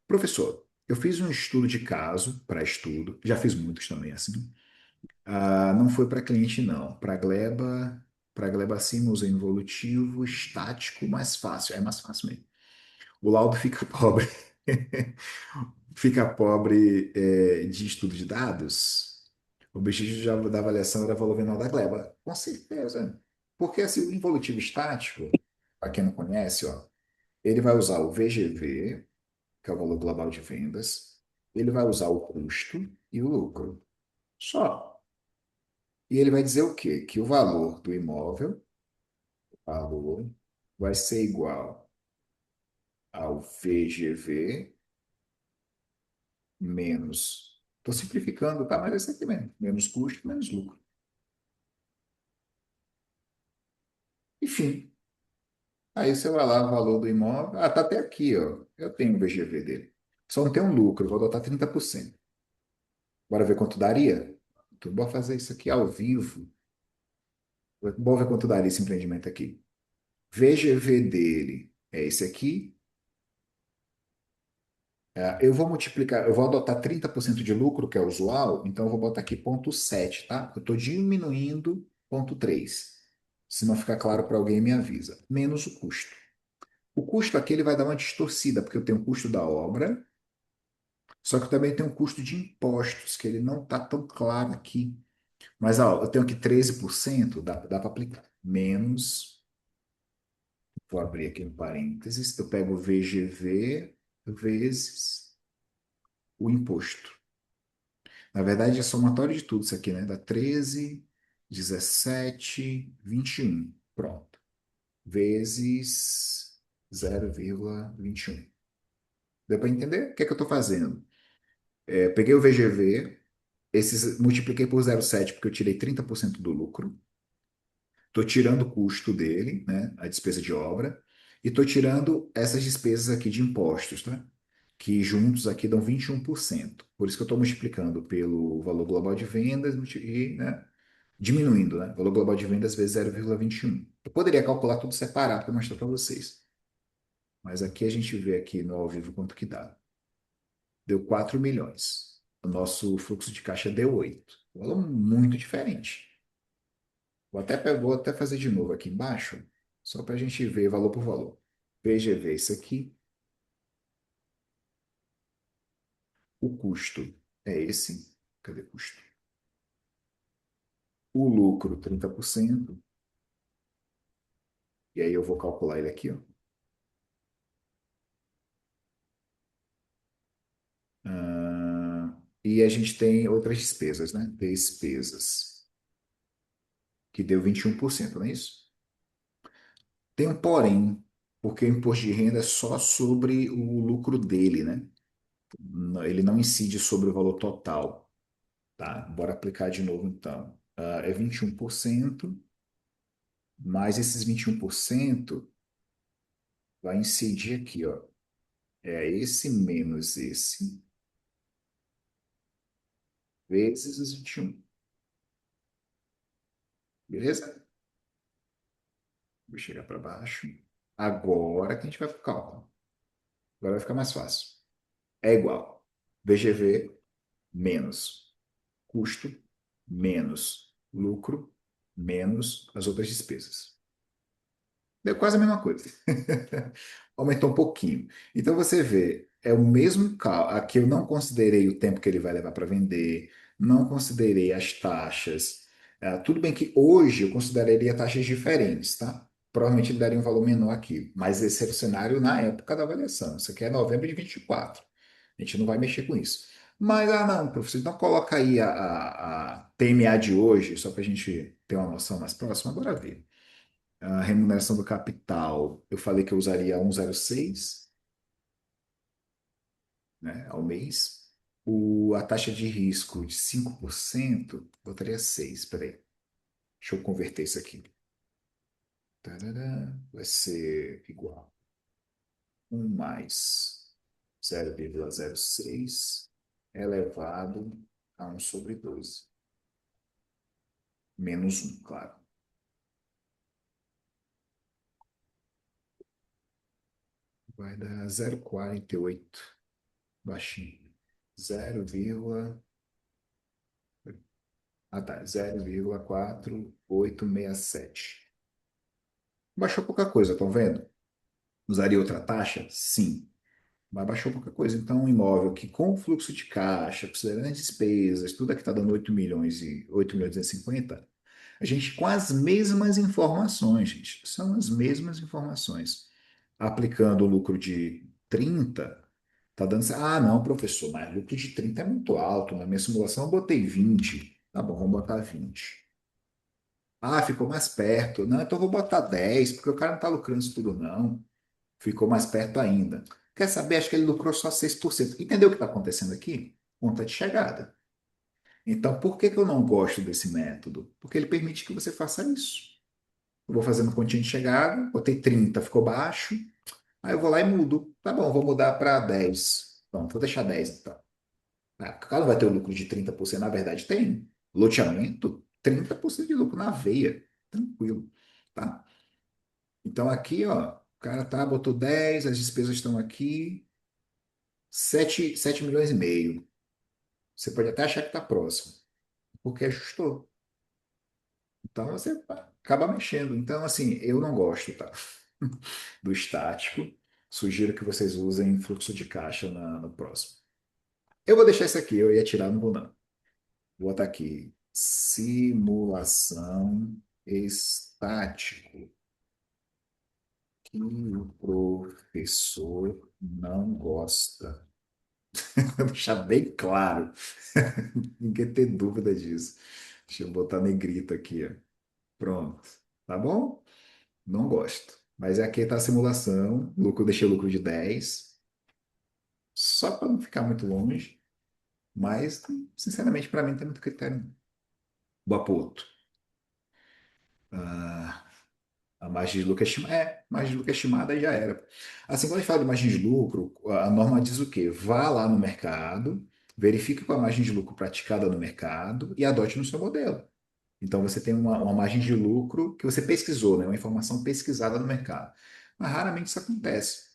Professor, eu fiz um estudo de caso, para estudo, já fiz muitos também assim. Não foi para cliente, não. Para Gleba sim, usei involutivo estático mais fácil. É mais fácil mesmo. O laudo fica pobre. Fica pobre de estudo de dados. O objetivo da avaliação era valor venal da gleba. Com certeza. Porque assim, o involutivo estático, para quem não conhece, ó, ele vai usar o VGV, que é o valor global de vendas, ele vai usar o custo e o lucro. Só. E ele vai dizer o quê? Que o valor do imóvel, valor, vai ser igual ao VGV menos. Estou simplificando, tá? Mas é isso aqui mesmo. Menos custo, menos lucro. Enfim, aí você vai lá, o valor do imóvel. Ah, tá até aqui, ó. Eu tenho o VGV dele. Só não tem um lucro, vou adotar 30%. Bora ver quanto daria? Tudo bom fazer isso aqui ao vivo. Bora ver quanto daria esse empreendimento aqui. VGV dele é esse aqui. Eu vou multiplicar, eu vou adotar 30% de lucro, que é usual, então eu vou botar aqui 0,7, tá? Eu estou diminuindo 0,3. Se não ficar claro para alguém, me avisa. Menos o custo. O custo aqui ele vai dar uma distorcida, porque eu tenho o custo da obra, só que eu também tenho o custo de impostos, que ele não está tão claro aqui. Mas ó, eu tenho aqui 13%, dá para aplicar. Menos, vou abrir aqui no parênteses, eu pego o VGV vezes o imposto. Na verdade, é somatório de tudo isso aqui, né? Dá 13, 17, 21. Pronto. Vezes 0,21. Deu para entender? O que é que eu estou fazendo? Peguei o VGV, multipliquei por 0,7 porque eu tirei 30% do lucro. Estou tirando o custo dele, né? A despesa de obra. E estou tirando essas despesas aqui de impostos, tá? Que juntos aqui dão 21%. Por isso que eu estou multiplicando pelo valor global de vendas e, né, diminuindo, né? Valor global de vendas vezes 0,21. Eu poderia calcular tudo separado para mostrar para vocês. Mas aqui a gente vê aqui no ao vivo quanto que dá. Deu 4 milhões. O nosso fluxo de caixa deu 8. Valor muito diferente. Vou até fazer de novo aqui embaixo, só para a gente ver valor por valor. VGV, isso aqui. O custo é esse. Cadê o custo? O lucro, 30%. E aí eu vou calcular ele aqui, ó. E a gente tem outras despesas, né? Despesas, que deu 21%, não é isso? Tem um porém, porque o imposto de renda é só sobre o lucro dele, né? Ele não incide sobre o valor total, tá? Bora aplicar de novo, então. É 21%, mais esses 21% vai incidir aqui, ó. É esse menos esse, vezes os 21. Beleza? Vou chegar para baixo. Agora que a gente vai para o cálculo. Agora vai ficar mais fácil. É igual. VGV menos custo menos lucro menos as outras despesas. Deu quase a mesma coisa. Aumentou um pouquinho. Então você vê, é o mesmo cálculo. Aqui eu não considerei o tempo que ele vai levar para vender, não considerei as taxas. Tudo bem que hoje eu consideraria taxas diferentes, tá? provavelmente ele daria um valor menor aqui. Mas esse era o cenário na época da avaliação. Isso aqui é novembro de 24. A gente não vai mexer com isso. Mas, não, professor, então coloca aí a TMA de hoje, só para a gente ter uma noção mais próxima. Bora ver. A remuneração do capital, eu falei que eu usaria 1,06, né, ao mês. A taxa de risco de 5%, botaria 6. Espera aí. Deixa eu converter isso aqui. Tarará, vai ser igual. 1 mais 0,06 elevado a 1/12. Menos 1, claro. Vai dar 0,48. Baixinho. 0, tá, 0,4867. Baixou pouca coisa, estão vendo? Usaria outra taxa? Sim. Mas baixou pouca coisa. Então, um imóvel que com fluxo de caixa, considerando as despesas, tudo aqui está dando 8 milhões e 50, a gente com as mesmas informações, gente, são as mesmas informações. Aplicando o lucro de 30, tá dando. Não, professor, mas lucro de 30 é muito alto. Na minha simulação eu botei 20. Tá bom, vamos botar 20. Ficou mais perto. Não, então eu vou botar 10, porque o cara não está lucrando isso tudo, não. Ficou mais perto ainda. Quer saber? Acho que ele lucrou só 6%. Entendeu o que está acontecendo aqui? Conta de chegada. Então, por que que eu não gosto desse método? Porque ele permite que você faça isso. Eu vou fazendo continha de chegada, botei 30, ficou baixo. Aí eu vou lá e mudo. Tá bom, vou mudar para 10. Pronto, vou deixar 10 então. O cara não vai ter o lucro de 30%, na verdade tem. Loteamento, 30% de lucro na veia. Tranquilo, tá? Então aqui, ó, o cara botou 10, as despesas estão aqui, 7,5 milhões. Você pode até achar que está próximo, porque ajustou. Então você acaba mexendo. Então, assim, eu não gosto, tá? Do estático. Sugiro que vocês usem fluxo de caixa no próximo. Eu vou deixar isso aqui, eu ia tirar, não vou não. Vou botar aqui. Simulação estático. Que o professor não gosta. Vou deixar bem claro. Ninguém tem dúvida disso. Deixa eu botar negrito aqui, ó. Pronto. Tá bom? Não gosto. Mas aqui está a simulação. Lucro, deixei o lucro de 10 só para não ficar muito longe. Mas, sinceramente, para mim, não tem muito critério. Boa pro outro. Ah, a margem de lucro estimada. Margem de lucro estimada já era. Assim, quando a gente fala de margem de lucro, a norma diz o quê? Vá lá no mercado, verifique qual a margem de lucro praticada no mercado e adote no seu modelo. Então, você tem uma margem de lucro que você pesquisou, né? Uma informação pesquisada no mercado. Mas raramente isso acontece.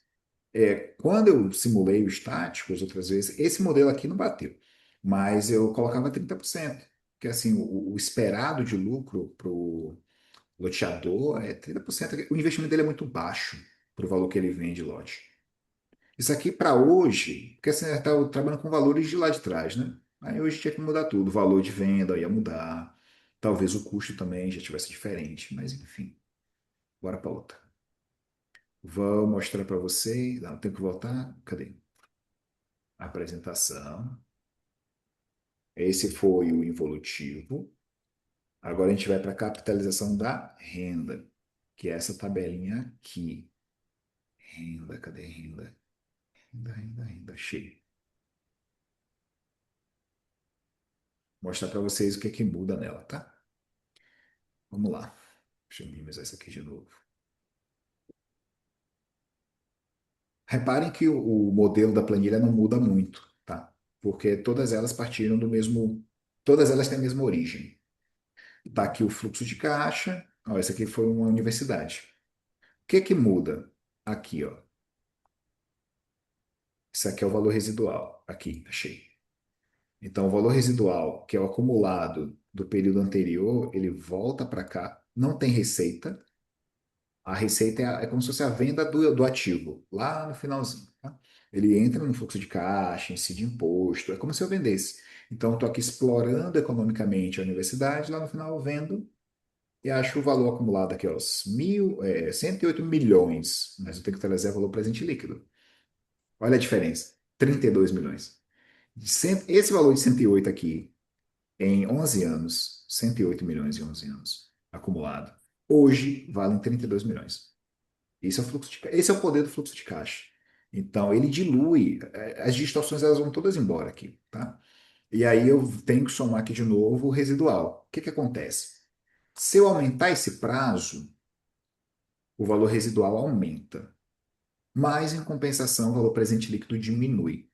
Quando eu simulei o estático as outras vezes, esse modelo aqui não bateu, mas eu colocava 30%, porque assim, o esperado de lucro para o loteador é 30%. O investimento dele é muito baixo para o valor que ele vende lote. Isso aqui para hoje, porque assim, está trabalhando com valores de lá de trás, né? Aí hoje tinha que mudar tudo, o valor de venda ia mudar, talvez o custo também já tivesse diferente, mas enfim, bora para outra. Vou mostrar para vocês. Não, tenho que voltar. Cadê? Apresentação. Esse foi o involutivo. Agora a gente vai para a capitalização da renda, que é essa tabelinha aqui. Renda, cadê renda? Renda, renda, renda. Achei. Mostrar para vocês o que é que muda nela, tá? Vamos lá. Deixa eu minimizar isso aqui de novo. Reparem que o modelo da planilha não muda muito, tá? Porque todas elas partiram do mesmo. Todas elas têm a mesma origem. Está aqui o fluxo de caixa. Ó, essa aqui foi uma universidade. O que que muda? Aqui, ó. Isso aqui é o valor residual. Aqui, achei. Então, o valor residual, que é o acumulado do período anterior, ele volta para cá. Não tem receita. A receita é como se fosse a venda do ativo, lá no finalzinho, tá? Ele entra no fluxo de caixa, incide imposto. É como se eu vendesse. Então, estou aqui explorando economicamente a universidade, lá no final eu vendo e acho o valor acumulado aqui, ó, os 108 milhões, mas eu tenho que trazer o valor presente líquido. Olha a diferença, 32 milhões. Esse valor de 108 aqui, em 11 anos, 108 milhões em 11 anos, acumulado, hoje valem 32 milhões. Esse é o poder do fluxo de caixa. Então, ele dilui, as distorções elas vão todas embora aqui, tá? E aí eu tenho que somar aqui de novo o residual. O que que acontece? Se eu aumentar esse prazo, o valor residual aumenta, mas em compensação o valor presente líquido diminui.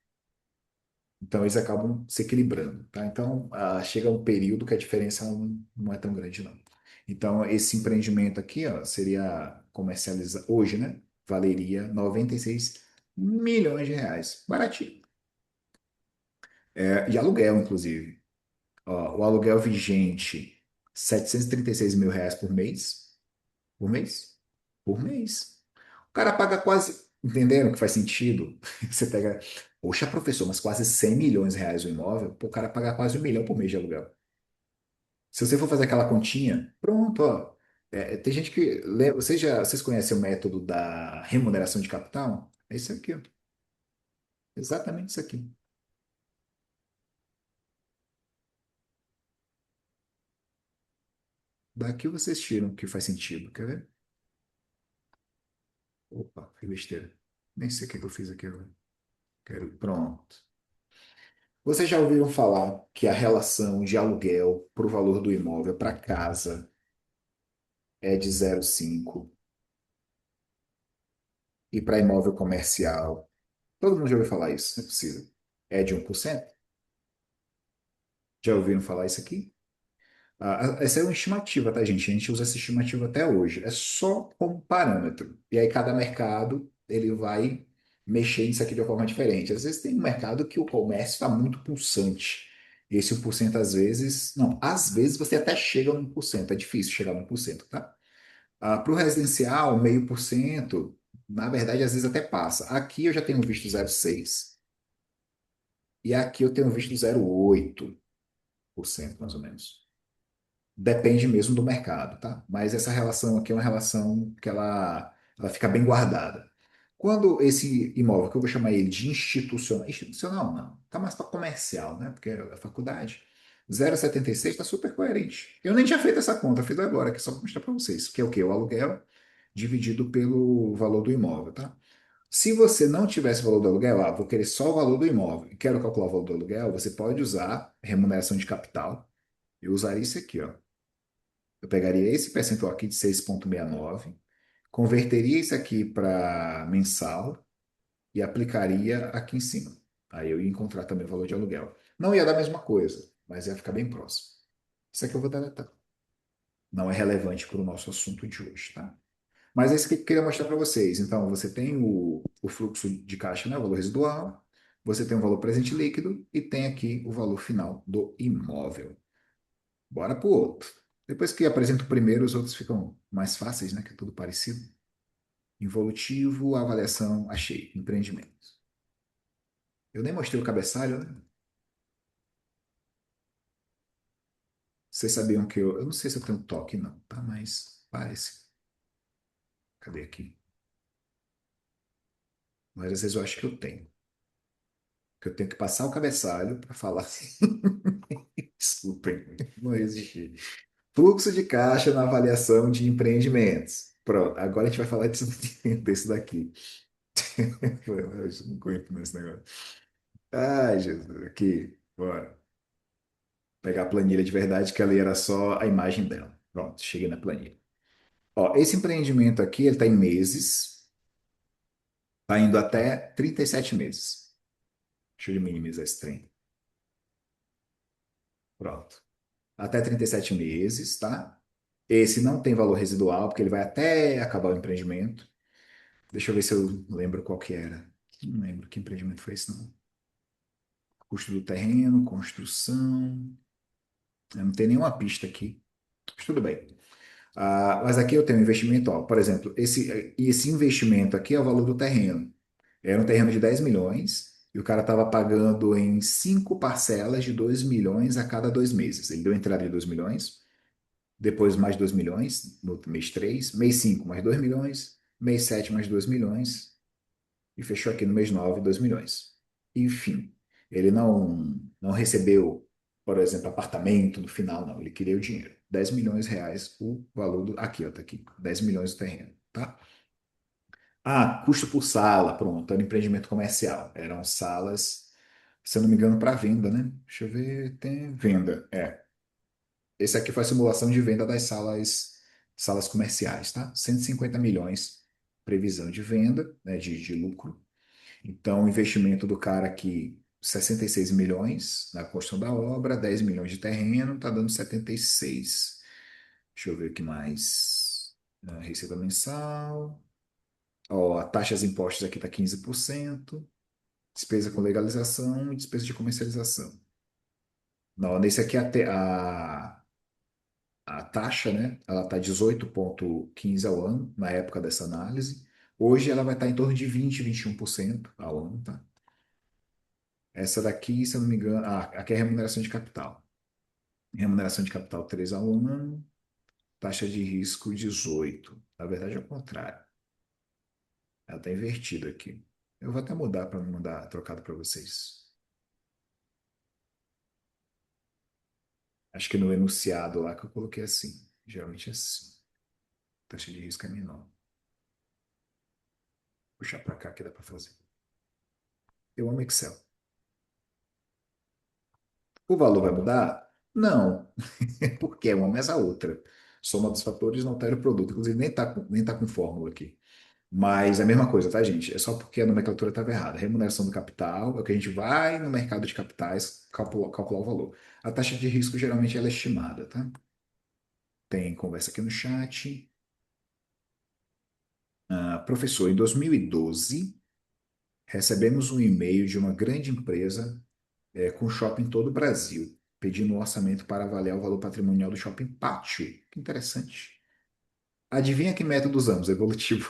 Então eles acabam se equilibrando, tá? Então chega um período que a diferença não é tão grande, não. Então esse empreendimento aqui, ó, seria comercializado hoje, né? Valeria 96 milhões de reais. Baratinho. E aluguel, inclusive. Ó, o aluguel vigente, 736 mil reais por mês. Por mês? Por mês. O cara paga quase. Entenderam que faz sentido? Você pega. Poxa, professor, mas quase 100 milhões de reais o imóvel, pô, o cara paga quase 1 milhão por mês de aluguel. Se você for fazer aquela continha, pronto, ó. Tem gente que. Vocês conhecem o método da remuneração de capital? É isso aqui, ó. Exatamente isso aqui. Daqui vocês tiram o que faz sentido. Quer ver? Opa, que besteira. Nem sei o que eu fiz aqui agora. Pronto. Vocês já ouviram falar que a relação de aluguel para o valor do imóvel para casa é de 0,5 e para imóvel comercial? Todo mundo já ouviu falar isso, não é possível. É de 1%? Já ouviram falar isso aqui? Essa é uma estimativa, tá, gente? A gente usa essa estimativa até hoje. É só como parâmetro. E aí cada mercado ele vai mexer nisso aqui de uma forma diferente. Às vezes tem um mercado que o comércio está muito pulsante. E esse 1% às vezes... Não, às vezes você até chega no 1%. É difícil chegar no 1%, tá? Para o residencial, 0,5%, na verdade, às vezes até passa. Aqui eu já tenho visto 0,6% e aqui eu tenho visto 0,8%, mais ou menos. Depende mesmo do mercado, tá? Mas essa relação aqui é uma relação que ela fica bem guardada. Quando esse imóvel, que eu vou chamar ele de institucional não, tá mais para comercial, né? Porque é a faculdade. 0,76 está super coerente. Eu nem tinha feito essa conta, fiz agora, aqui só para mostrar para vocês, que é o quê? O aluguel dividido pelo valor do imóvel, tá? Se você não tivesse o valor do aluguel, vou querer só o valor do imóvel e quero calcular o valor do aluguel, você pode usar remuneração de capital. Eu usaria isso aqui, ó. Eu pegaria esse percentual aqui de 6,69, converteria isso aqui para mensal e aplicaria aqui em cima. Aí eu ia encontrar também o valor de aluguel. Não ia dar a mesma coisa, mas ia ficar bem próximo. Isso aqui eu vou deletar. Não é relevante para o nosso assunto de hoje, tá? Mas é isso que eu queria mostrar para vocês. Então, você tem o fluxo de caixa, né, o valor residual, você tem o valor presente líquido e tem aqui o valor final do imóvel. Bora para o outro. Depois que apresento o primeiro, os outros ficam mais fáceis, né, que é tudo parecido. Involutivo, avaliação, achei, empreendimento. Eu nem mostrei o cabeçalho, né? Vocês sabiam que eu não sei se eu tenho toque, não, tá? Mas parece. Cadê aqui? Mas às vezes eu acho que eu tenho. Que eu tenho que passar o cabeçalho para falar assim. Desculpem, não resisti. Fluxo de caixa na avaliação de empreendimentos. Pronto, agora a gente vai falar disso, desse daqui. Eu não aguento nesse negócio. Ai, Jesus, aqui, bora. Pegar a planilha de verdade, que ali era só a imagem dela. Pronto, cheguei na planilha. Ó, esse empreendimento aqui, ele está em meses, está indo até 37 meses. Deixa eu minimizar esse trem. Pronto. Até 37 meses, tá? Esse não tem valor residual, porque ele vai até acabar o empreendimento. Deixa eu ver se eu lembro qual que era. Não lembro que empreendimento foi esse, não. Custo do terreno, construção. Eu não tem nenhuma pista aqui. Mas tudo bem. Mas aqui eu tenho um investimento, ó, por exemplo, esse investimento aqui é o valor do terreno. Era um terreno de 10 milhões e o cara estava pagando em 5 parcelas de 2 milhões a cada 2 meses. Ele deu entrada de 2 milhões, depois mais 2 milhões no mês 3, mês 5 mais 2 milhões, mês 7 mais 2 milhões, e fechou aqui no mês 9 2 milhões. Enfim, ele não recebeu, por exemplo, apartamento no final, não. Ele queria o dinheiro. 10 milhões de reais o valor do. Aqui, ó, tá aqui. 10 milhões do terreno, tá? Ah, custo por sala, pronto, era um empreendimento comercial. Eram salas, se eu não me engano, para venda, né? Deixa eu ver, tem venda. É. Esse aqui foi a simulação de venda das salas comerciais, tá? 150 milhões previsão de venda, né, de lucro. Então, o investimento do cara aqui, 66 milhões na construção da obra, 10 milhões de terreno, tá dando 76. Deixa eu ver o que mais. Receita mensal. Ó, a taxa de impostos aqui está 15%. Despesa com legalização e despesa de comercialização. Não, nesse aqui a taxa, né? Ela está 18,15 ao ano, na época dessa análise. Hoje ela vai estar em torno de 21% ao ano, tá? Essa daqui, se eu não me engano, aqui é remuneração de capital. Remuneração de capital 3 ao ano, taxa de risco 18. Na verdade, é o contrário. Ela está invertida aqui. Eu vou até mudar para não mandar trocado para vocês. Acho que no enunciado lá que eu coloquei assim. Geralmente é assim. Taxa de risco é menor. Puxar para cá que dá para fazer. Eu amo Excel. O valor vai mudar? Não, porque uma mais a outra. Soma dos fatores não altera o produto. Inclusive, nem tá com fórmula aqui. Mas é a mesma coisa, tá, gente? É só porque a nomenclatura estava errada. Remuneração do capital é o que a gente vai no mercado de capitais calcular o valor. A taxa de risco geralmente ela é estimada, tá? Tem conversa aqui no chat. Professor, em 2012, recebemos um e-mail de uma grande empresa com shopping em todo o Brasil, pedindo um orçamento para avaliar o valor patrimonial do shopping Pátio. Que interessante. Adivinha que método usamos? Evolutivo.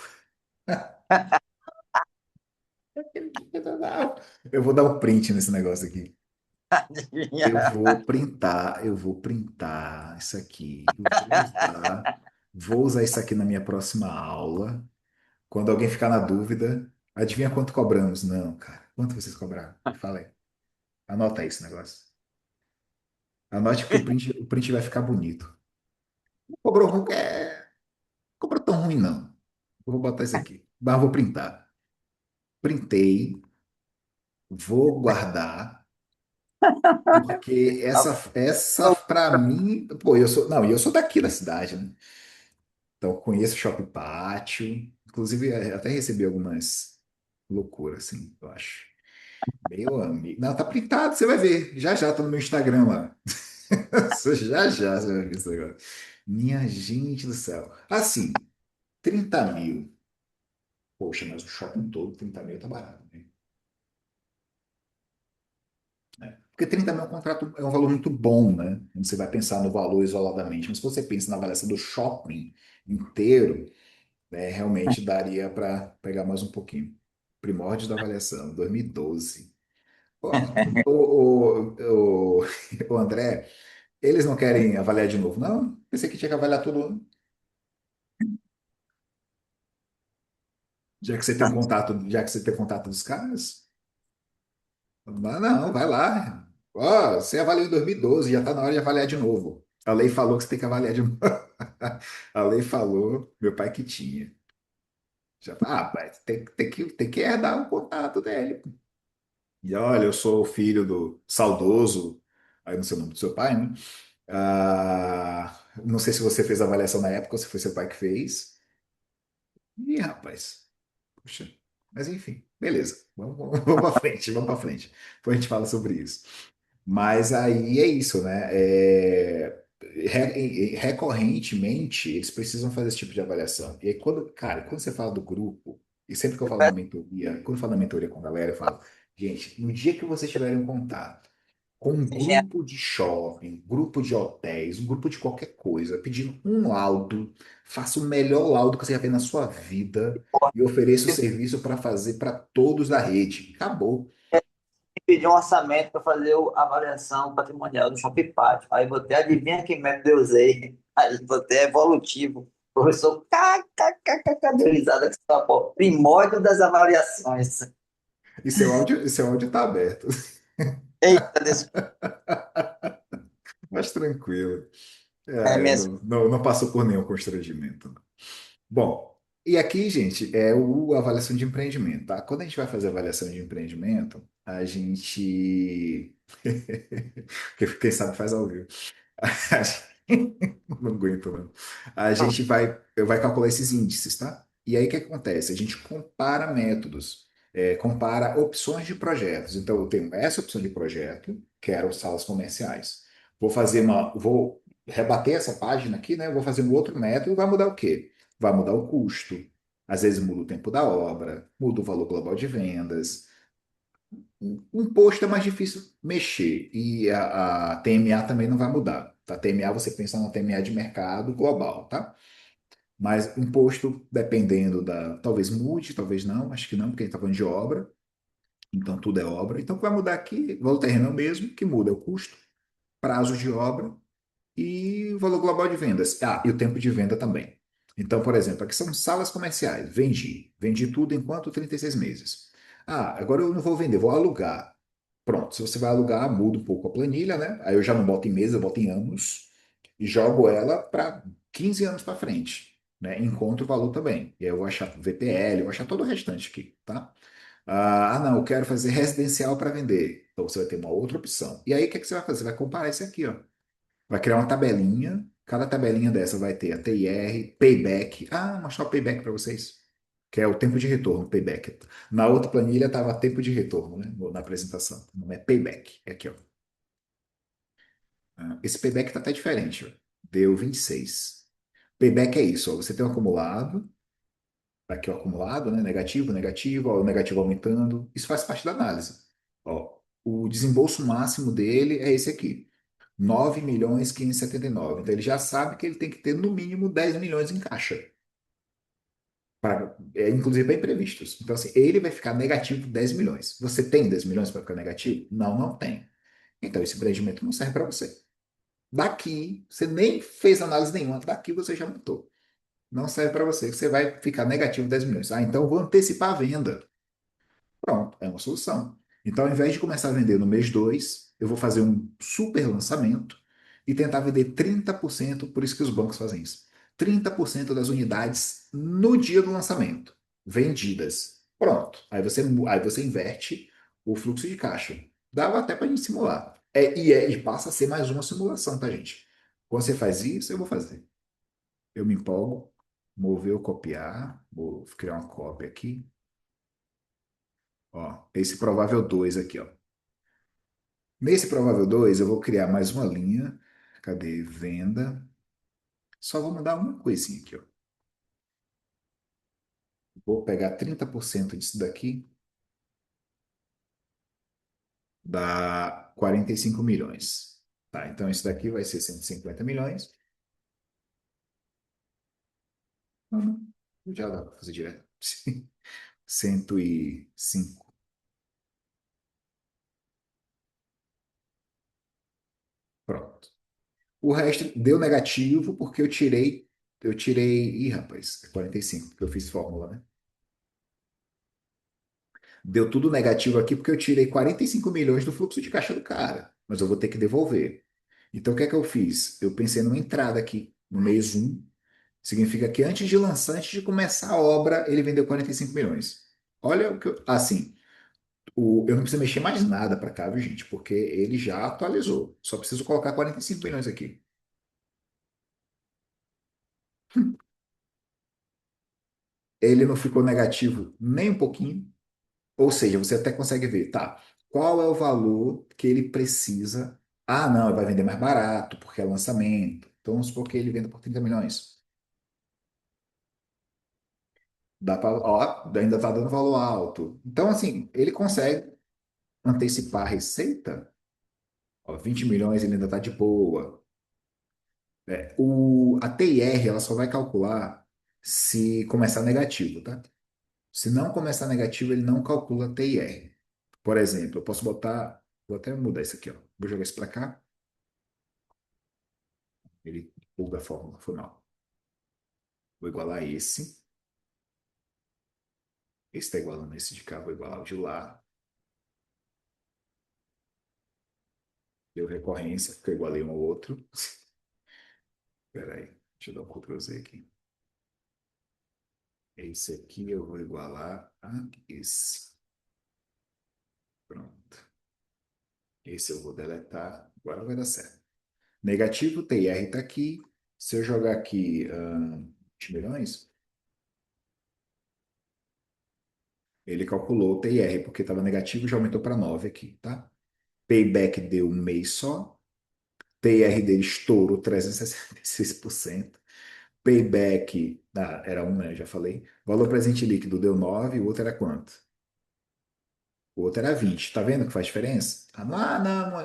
Eu vou dar um print nesse negócio aqui. Eu vou printar isso aqui. Vou usar isso aqui na minha próxima aula. Quando alguém ficar na dúvida, adivinha quanto cobramos? Não, cara. Quanto vocês cobraram? Me fala aí. Anota aí esse negócio. Anote que o print vai ficar bonito. Cobrou, cobrou tão ruim, não. Eu vou botar isso aqui. Mas eu vou printar. Printei, vou guardar, porque essa para mim, pô, não, eu sou daqui da cidade, né? Então, eu conheço o Shopping Pátio. Inclusive, até recebi algumas loucuras, assim, eu acho. Meu amigo. Não, tá printado, você vai ver. Já já tá no meu Instagram lá. Já já você vai ver isso agora. Minha gente do céu. Assim, 30 mil. Poxa, mas o shopping todo, 30 mil tá barato, né? Porque 30 mil é um contrato, é um valor muito bom, né? Você vai pensar no valor isoladamente. Mas se você pensa na avaliação do shopping inteiro, realmente daria para pegar mais um pouquinho. Primórdios da avaliação, 2012. O, o, o, o André, eles não querem avaliar de novo, não? Pensei que tinha que avaliar todo ano. Já que você tem um contato, já que você tem contato dos caras, não, vai lá. Ó, você avaliou em 2012, já está na hora de avaliar de novo. A lei falou que você tem que avaliar de novo. A lei falou, meu pai que tinha. Já, mas tem que herdar o contato dele. E olha, eu sou o filho do saudoso, aí não sei o nome do seu pai, né? Não sei se você fez a avaliação na época ou se foi seu pai que fez. Ih, rapaz, puxa. Mas enfim, beleza. Vamos para frente, vamos para frente. Depois a gente fala sobre isso. Mas aí é isso, né? Recorrentemente, eles precisam fazer esse tipo de avaliação. E aí, quando você fala do grupo, e sempre que eu falo na mentoria, quando eu falo na mentoria com a galera, eu falo, gente, no dia que vocês tiverem um contato com um grupo de shopping, um grupo de hotéis, um grupo de qualquer coisa, pedindo um laudo, faça o melhor laudo que você já fez na sua vida e ofereça o serviço para fazer para todos da rede. Acabou. Pedi um orçamento para fazer a avaliação patrimonial do Shopping Pátio. Aí botei, adivinha que método eu usei? Você é evolutivo. Professor, kkkk, deu risada que você tá, pô, primórdio das avaliações. E seu áudio tá aberto. Eita, Mas tranquilo. é, É, minhas... não passou por nenhum constrangimento, não. Bom, e aqui, gente, é o avaliação de empreendimento, tá? Quando a gente vai fazer avaliação de empreendimento, a gente. Quem sabe faz ao vivo. Não aguento, não. A gente vai calcular esses índices, tá? E aí o que acontece? A gente compara métodos, compara opções de projetos. Então, eu tenho essa opção de projeto, que eram salas comerciais. Vou rebater essa página aqui, né? Vou fazer um outro método, vai mudar o quê? Vai mudar o custo. Às vezes muda o tempo da obra, muda o valor global de vendas. Um imposto é mais difícil mexer e a TMA também não vai mudar. Tá? TMA, você pensa na TMA de mercado global, tá? Mas imposto, dependendo da. Talvez mude, talvez não, acho que não, porque a gente está falando de obra, então tudo é obra. Então o que vai mudar aqui, o valor terreno é o mesmo, o que muda é o custo, prazo de obra e o valor global de vendas. Ah, e o tempo de venda também. Então, por exemplo, aqui são salas comerciais. Vendi tudo enquanto 36 meses. Ah, agora eu não vou vender, vou alugar. Pronto, se você vai alugar, muda um pouco a planilha, né? Aí eu já não boto em meses, eu boto em anos e jogo ela para 15 anos para frente, né? Encontro o valor também. E aí eu vou achar VPL, eu vou achar todo o restante aqui, tá? Não, eu quero fazer residencial para vender. Então você vai ter uma outra opção. E aí o que é que você vai fazer? Você vai comparar isso aqui, ó. Vai criar uma tabelinha. Cada tabelinha dessa vai ter a TIR, payback. Ah, mostrar o payback para vocês. Que é o tempo de retorno, payback. Na outra planilha estava tempo de retorno, né? Na apresentação. Não é payback. É aqui, ó. Esse payback está até diferente, ó. Deu 26. Payback é isso, ó. Você tem um acumulado. Aqui o acumulado, né? Negativo, negativo, ó, o negativo aumentando. Isso faz parte da análise. Ó, o desembolso máximo dele é esse aqui. 9.579. Então ele já sabe que ele tem que ter no mínimo 10 milhões em caixa, inclusive para imprevistos. Então, assim, ele vai ficar negativo 10 milhões. Você tem 10 milhões para ficar negativo? Não, não tem. Então esse empreendimento não serve para você. Daqui, você nem fez análise nenhuma, daqui você já montou. Não serve para você, você vai ficar negativo 10 milhões. Ah, então eu vou antecipar a venda. Pronto, é uma solução. Então, ao invés de começar a vender no mês 2, eu vou fazer um super lançamento e tentar vender 30%. Por isso que os bancos fazem isso. 30% das unidades no dia do lançamento, vendidas. Pronto. Aí você inverte o fluxo de caixa. Dava até para a gente simular. E passa a ser mais uma simulação, tá, gente? Quando você faz isso, eu vou fazer. Eu me empolgo, mover ou copiar, vou criar uma cópia aqui. Ó, esse provável 2 aqui, ó. Nesse provável 2 eu vou criar mais uma linha. Cadê? Venda. Só vou mudar uma coisinha aqui, ó. Vou pegar 30% disso daqui, dá 45 milhões. Tá, então isso daqui vai ser 150 milhões. Uhum. Já dá para fazer direto. 105. Pronto. O resto deu negativo porque eu tirei, ih, rapaz, é 45, porque eu fiz fórmula, né? Deu tudo negativo aqui porque eu tirei 45 milhões do fluxo de caixa do cara, mas eu vou ter que devolver. Então, o que é que eu fiz? Eu pensei numa entrada aqui, no mês 1. Significa que antes de lançar, antes de começar a obra, ele vendeu 45 milhões. Olha o que eu. Assim, eu não preciso mexer mais nada para cá, viu, gente? Porque ele já atualizou. Só preciso colocar 45 milhões aqui. Ele não ficou negativo nem um pouquinho. Ou seja, você até consegue ver, tá? Qual é o valor que ele precisa? Ah, não, ele vai vender mais barato, porque é lançamento. Então, vamos supor que ele venda por 30 milhões. Dá para, ó, ainda está dando valor alto. Então, assim, ele consegue antecipar a receita. Ó, 20 milhões ele ainda está de boa. A TIR, ela só vai calcular se começar negativo, tá? Se não começar negativo, ele não calcula a TIR. Por exemplo, eu posso botar, vou até mudar isso aqui, ó. Vou jogar isso para cá. Ele pulou a fórmula, foi mal. Vou igualar esse. Esse está igualando esse de cá, vou igualar o de lá. Deu recorrência, porque eu igualei um ao outro. Espera aí, deixa eu dar um Ctrl Z aqui. Esse aqui eu vou igualar a esse. Pronto. Esse eu vou deletar. Agora vai dar certo. Negativo TR está aqui. Se eu jogar aqui 20 milhões, ele calculou o TR, porque estava negativo, já aumentou para 9 aqui, tá? Payback deu um mês só. TR dele estourou 366%. Payback, era um, né? Já falei. Valor presente líquido deu 9, o outro era quanto? O outro era 20. Tá vendo que faz diferença?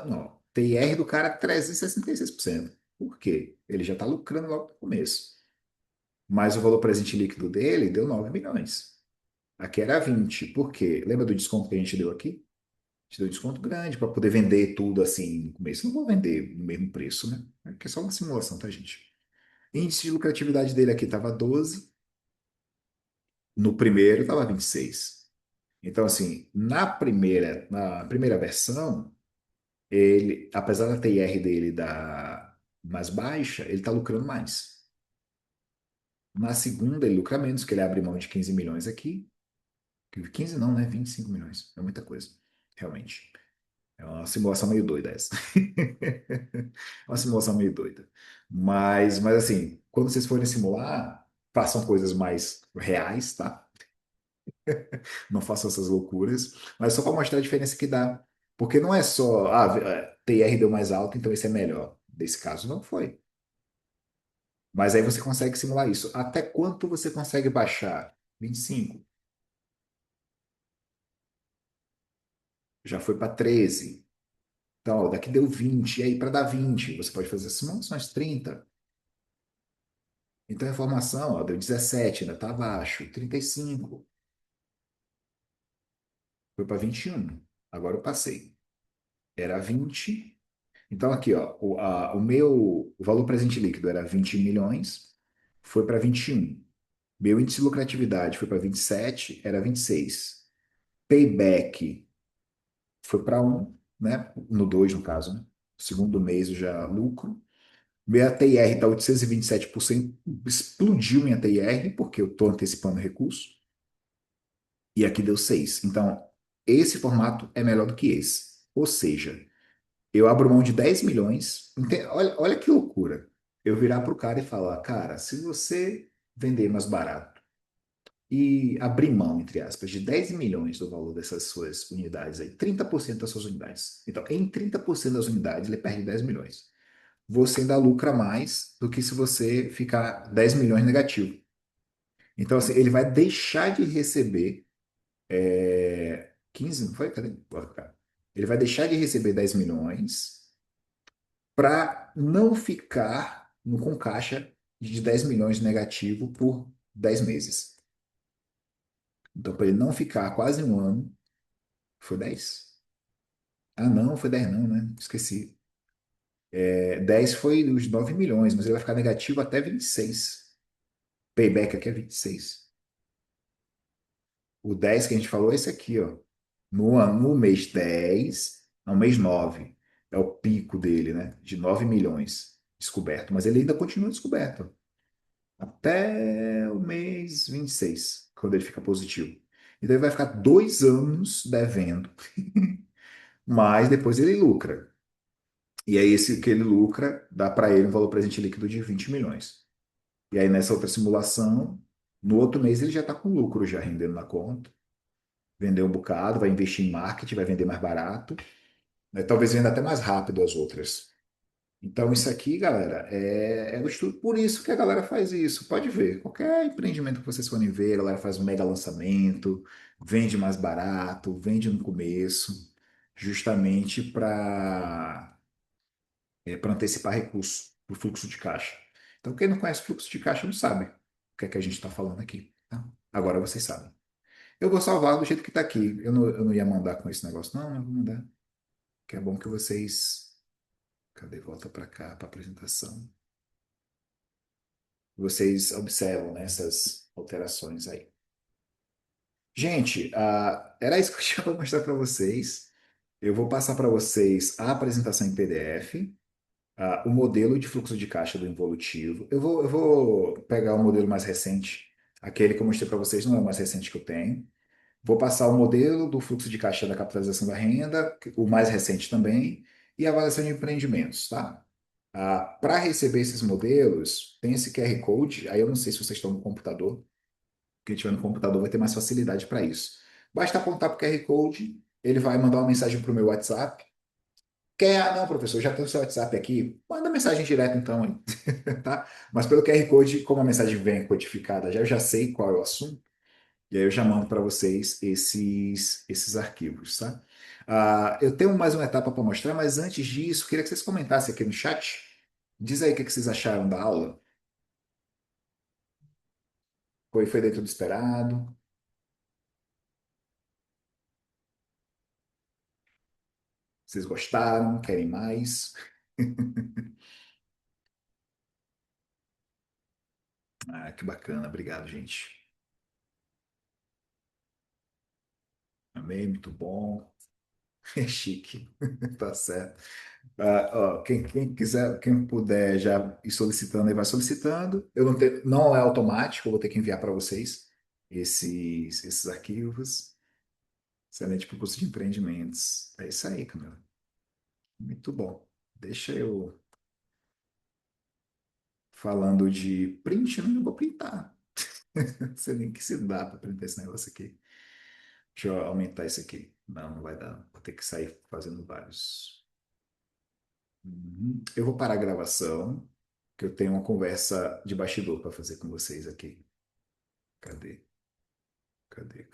Não. TR do cara 366%. Por quê? Ele já está lucrando logo no começo. Mas o valor presente líquido dele deu 9 milhões. Aqui era 20. Por quê? Lembra do desconto que a gente deu aqui? A gente deu desconto grande para poder vender tudo assim no começo. Não vou vender no mesmo preço, né? Aqui é só uma simulação, tá, gente? Índice de lucratividade dele aqui estava 12. No primeiro estava 26. Então, assim, na primeira versão, ele, apesar da TIR dele dar mais baixa, ele está lucrando mais. Na segunda, ele lucra menos, que ele abre mão de 15 milhões aqui. 15 não, né? 25 milhões. É muita coisa, realmente. É uma simulação meio doida essa. É uma simulação meio doida. Mas assim, quando vocês forem simular, façam coisas mais reais, tá? Não façam essas loucuras. Mas só para mostrar a diferença que dá. Porque não é só, TR deu mais alto, então esse é melhor. Nesse caso, não foi. Mas aí você consegue simular isso. Até quanto você consegue baixar? 25. Já foi para 13. Então, ó, daqui deu 20. E aí, para dar 20, você pode fazer simulações 30. Então, a informação, ó, deu 17, ainda está abaixo. 35. Foi para 21. Agora eu passei. Era 20. Então, aqui, ó, o meu o valor presente líquido era 20 milhões, foi para 21. Meu índice de lucratividade foi para 27, era 26. Payback foi para 1, né? No 2 no caso, né? Segundo mês eu já lucro. Minha TIR está 827%, explodiu minha TIR, porque eu estou antecipando recurso, e aqui deu 6. Então, esse formato é melhor do que esse. Ou seja, eu abro mão de 10 milhões. Olha que loucura. Eu virar para o cara e falar, cara, se você vender mais barato e abrir mão, entre aspas, de 10 milhões do valor dessas suas unidades aí, 30% das suas unidades. Então, em 30% das unidades, ele perde 10 milhões. Você ainda lucra mais do que se você ficar 10 milhões negativo. Então, assim, ele vai deixar de receber 15, não foi? Cadê? Bora cá. Ele vai deixar de receber 10 milhões para não ficar com caixa de 10 milhões negativo por 10 meses. Então, para ele não ficar quase um ano, foi 10. Ah, não, foi 10 não, né? Esqueci. 10 foi os 9 milhões, mas ele vai ficar negativo até 26. Payback aqui é 26. O 10 que a gente falou é esse aqui, ó. No mês 10, no mês 9 é o pico dele, né? De 9 milhões descoberto. Mas ele ainda continua descoberto até o mês 26, quando ele fica positivo. Então ele vai ficar 2 anos devendo, mas depois ele lucra. E aí esse que ele lucra dá para ele um valor presente líquido de 20 milhões. E aí nessa outra simulação, no outro mês ele já está com lucro já rendendo na conta. Vendeu um bocado, vai investir em marketing, vai vender mais barato, né? Talvez venda até mais rápido as outras. Então, isso aqui, galera, é o estudo. Por isso que a galera faz isso. Pode ver, qualquer empreendimento que vocês forem ver, a galera faz um mega lançamento, vende mais barato, vende no começo, justamente para antecipar recurso para o fluxo de caixa. Então, quem não conhece fluxo de caixa não sabe o que a gente está falando aqui, tá? Agora vocês sabem. Eu vou salvar do jeito que está aqui. Eu não ia mandar com esse negócio, não, eu vou mandar. Que é bom que vocês. Cadê? Volta para cá, para apresentação. vocês observam, né, essas alterações aí. Gente, era isso que eu tinha para mostrar para vocês. Eu vou passar para vocês a apresentação em PDF, o modelo de fluxo de caixa do involutivo. Eu vou pegar o modelo mais recente, aquele que eu mostrei para vocês não é o mais recente que eu tenho. Vou passar o modelo do fluxo de caixa da capitalização da renda, o mais recente também, e a avaliação de empreendimentos, tá? Para receber esses modelos, tem esse QR Code, aí eu não sei se vocês estão no computador, quem tiver no computador vai ter mais facilidade para isso. Basta apontar para o QR Code, ele vai mandar uma mensagem para o meu WhatsApp. Quer, não, professor, já tenho o seu WhatsApp aqui. Manda mensagem direta então, hein? Tá? Mas pelo QR Code, como a mensagem vem codificada, já eu já sei qual é o assunto, e aí eu já mando para vocês esses arquivos, tá? Eu tenho mais uma etapa para mostrar, mas antes disso, queria que vocês comentassem aqui no chat. Diz aí o que que vocês acharam da aula. Foi dentro do esperado? Vocês gostaram? Querem mais? Que bacana. Obrigado, gente. Amei, muito bom. É chique. Tá certo. Ó, quem quiser, quem puder já ir solicitando, aí vai solicitando. Eu não é automático, eu vou ter que enviar para vocês esses arquivos. Excelente para o curso de empreendimentos. É isso aí, Camila. Muito bom. Deixa eu falando de print, né? Eu vou printar. Não sei nem que se dá para printar esse negócio aqui. Deixa eu aumentar isso aqui. Não, não vai dar. Vou ter que sair fazendo vários. Eu vou parar a gravação, que eu tenho uma conversa de bastidor para fazer com vocês aqui. Cadê? Cadê?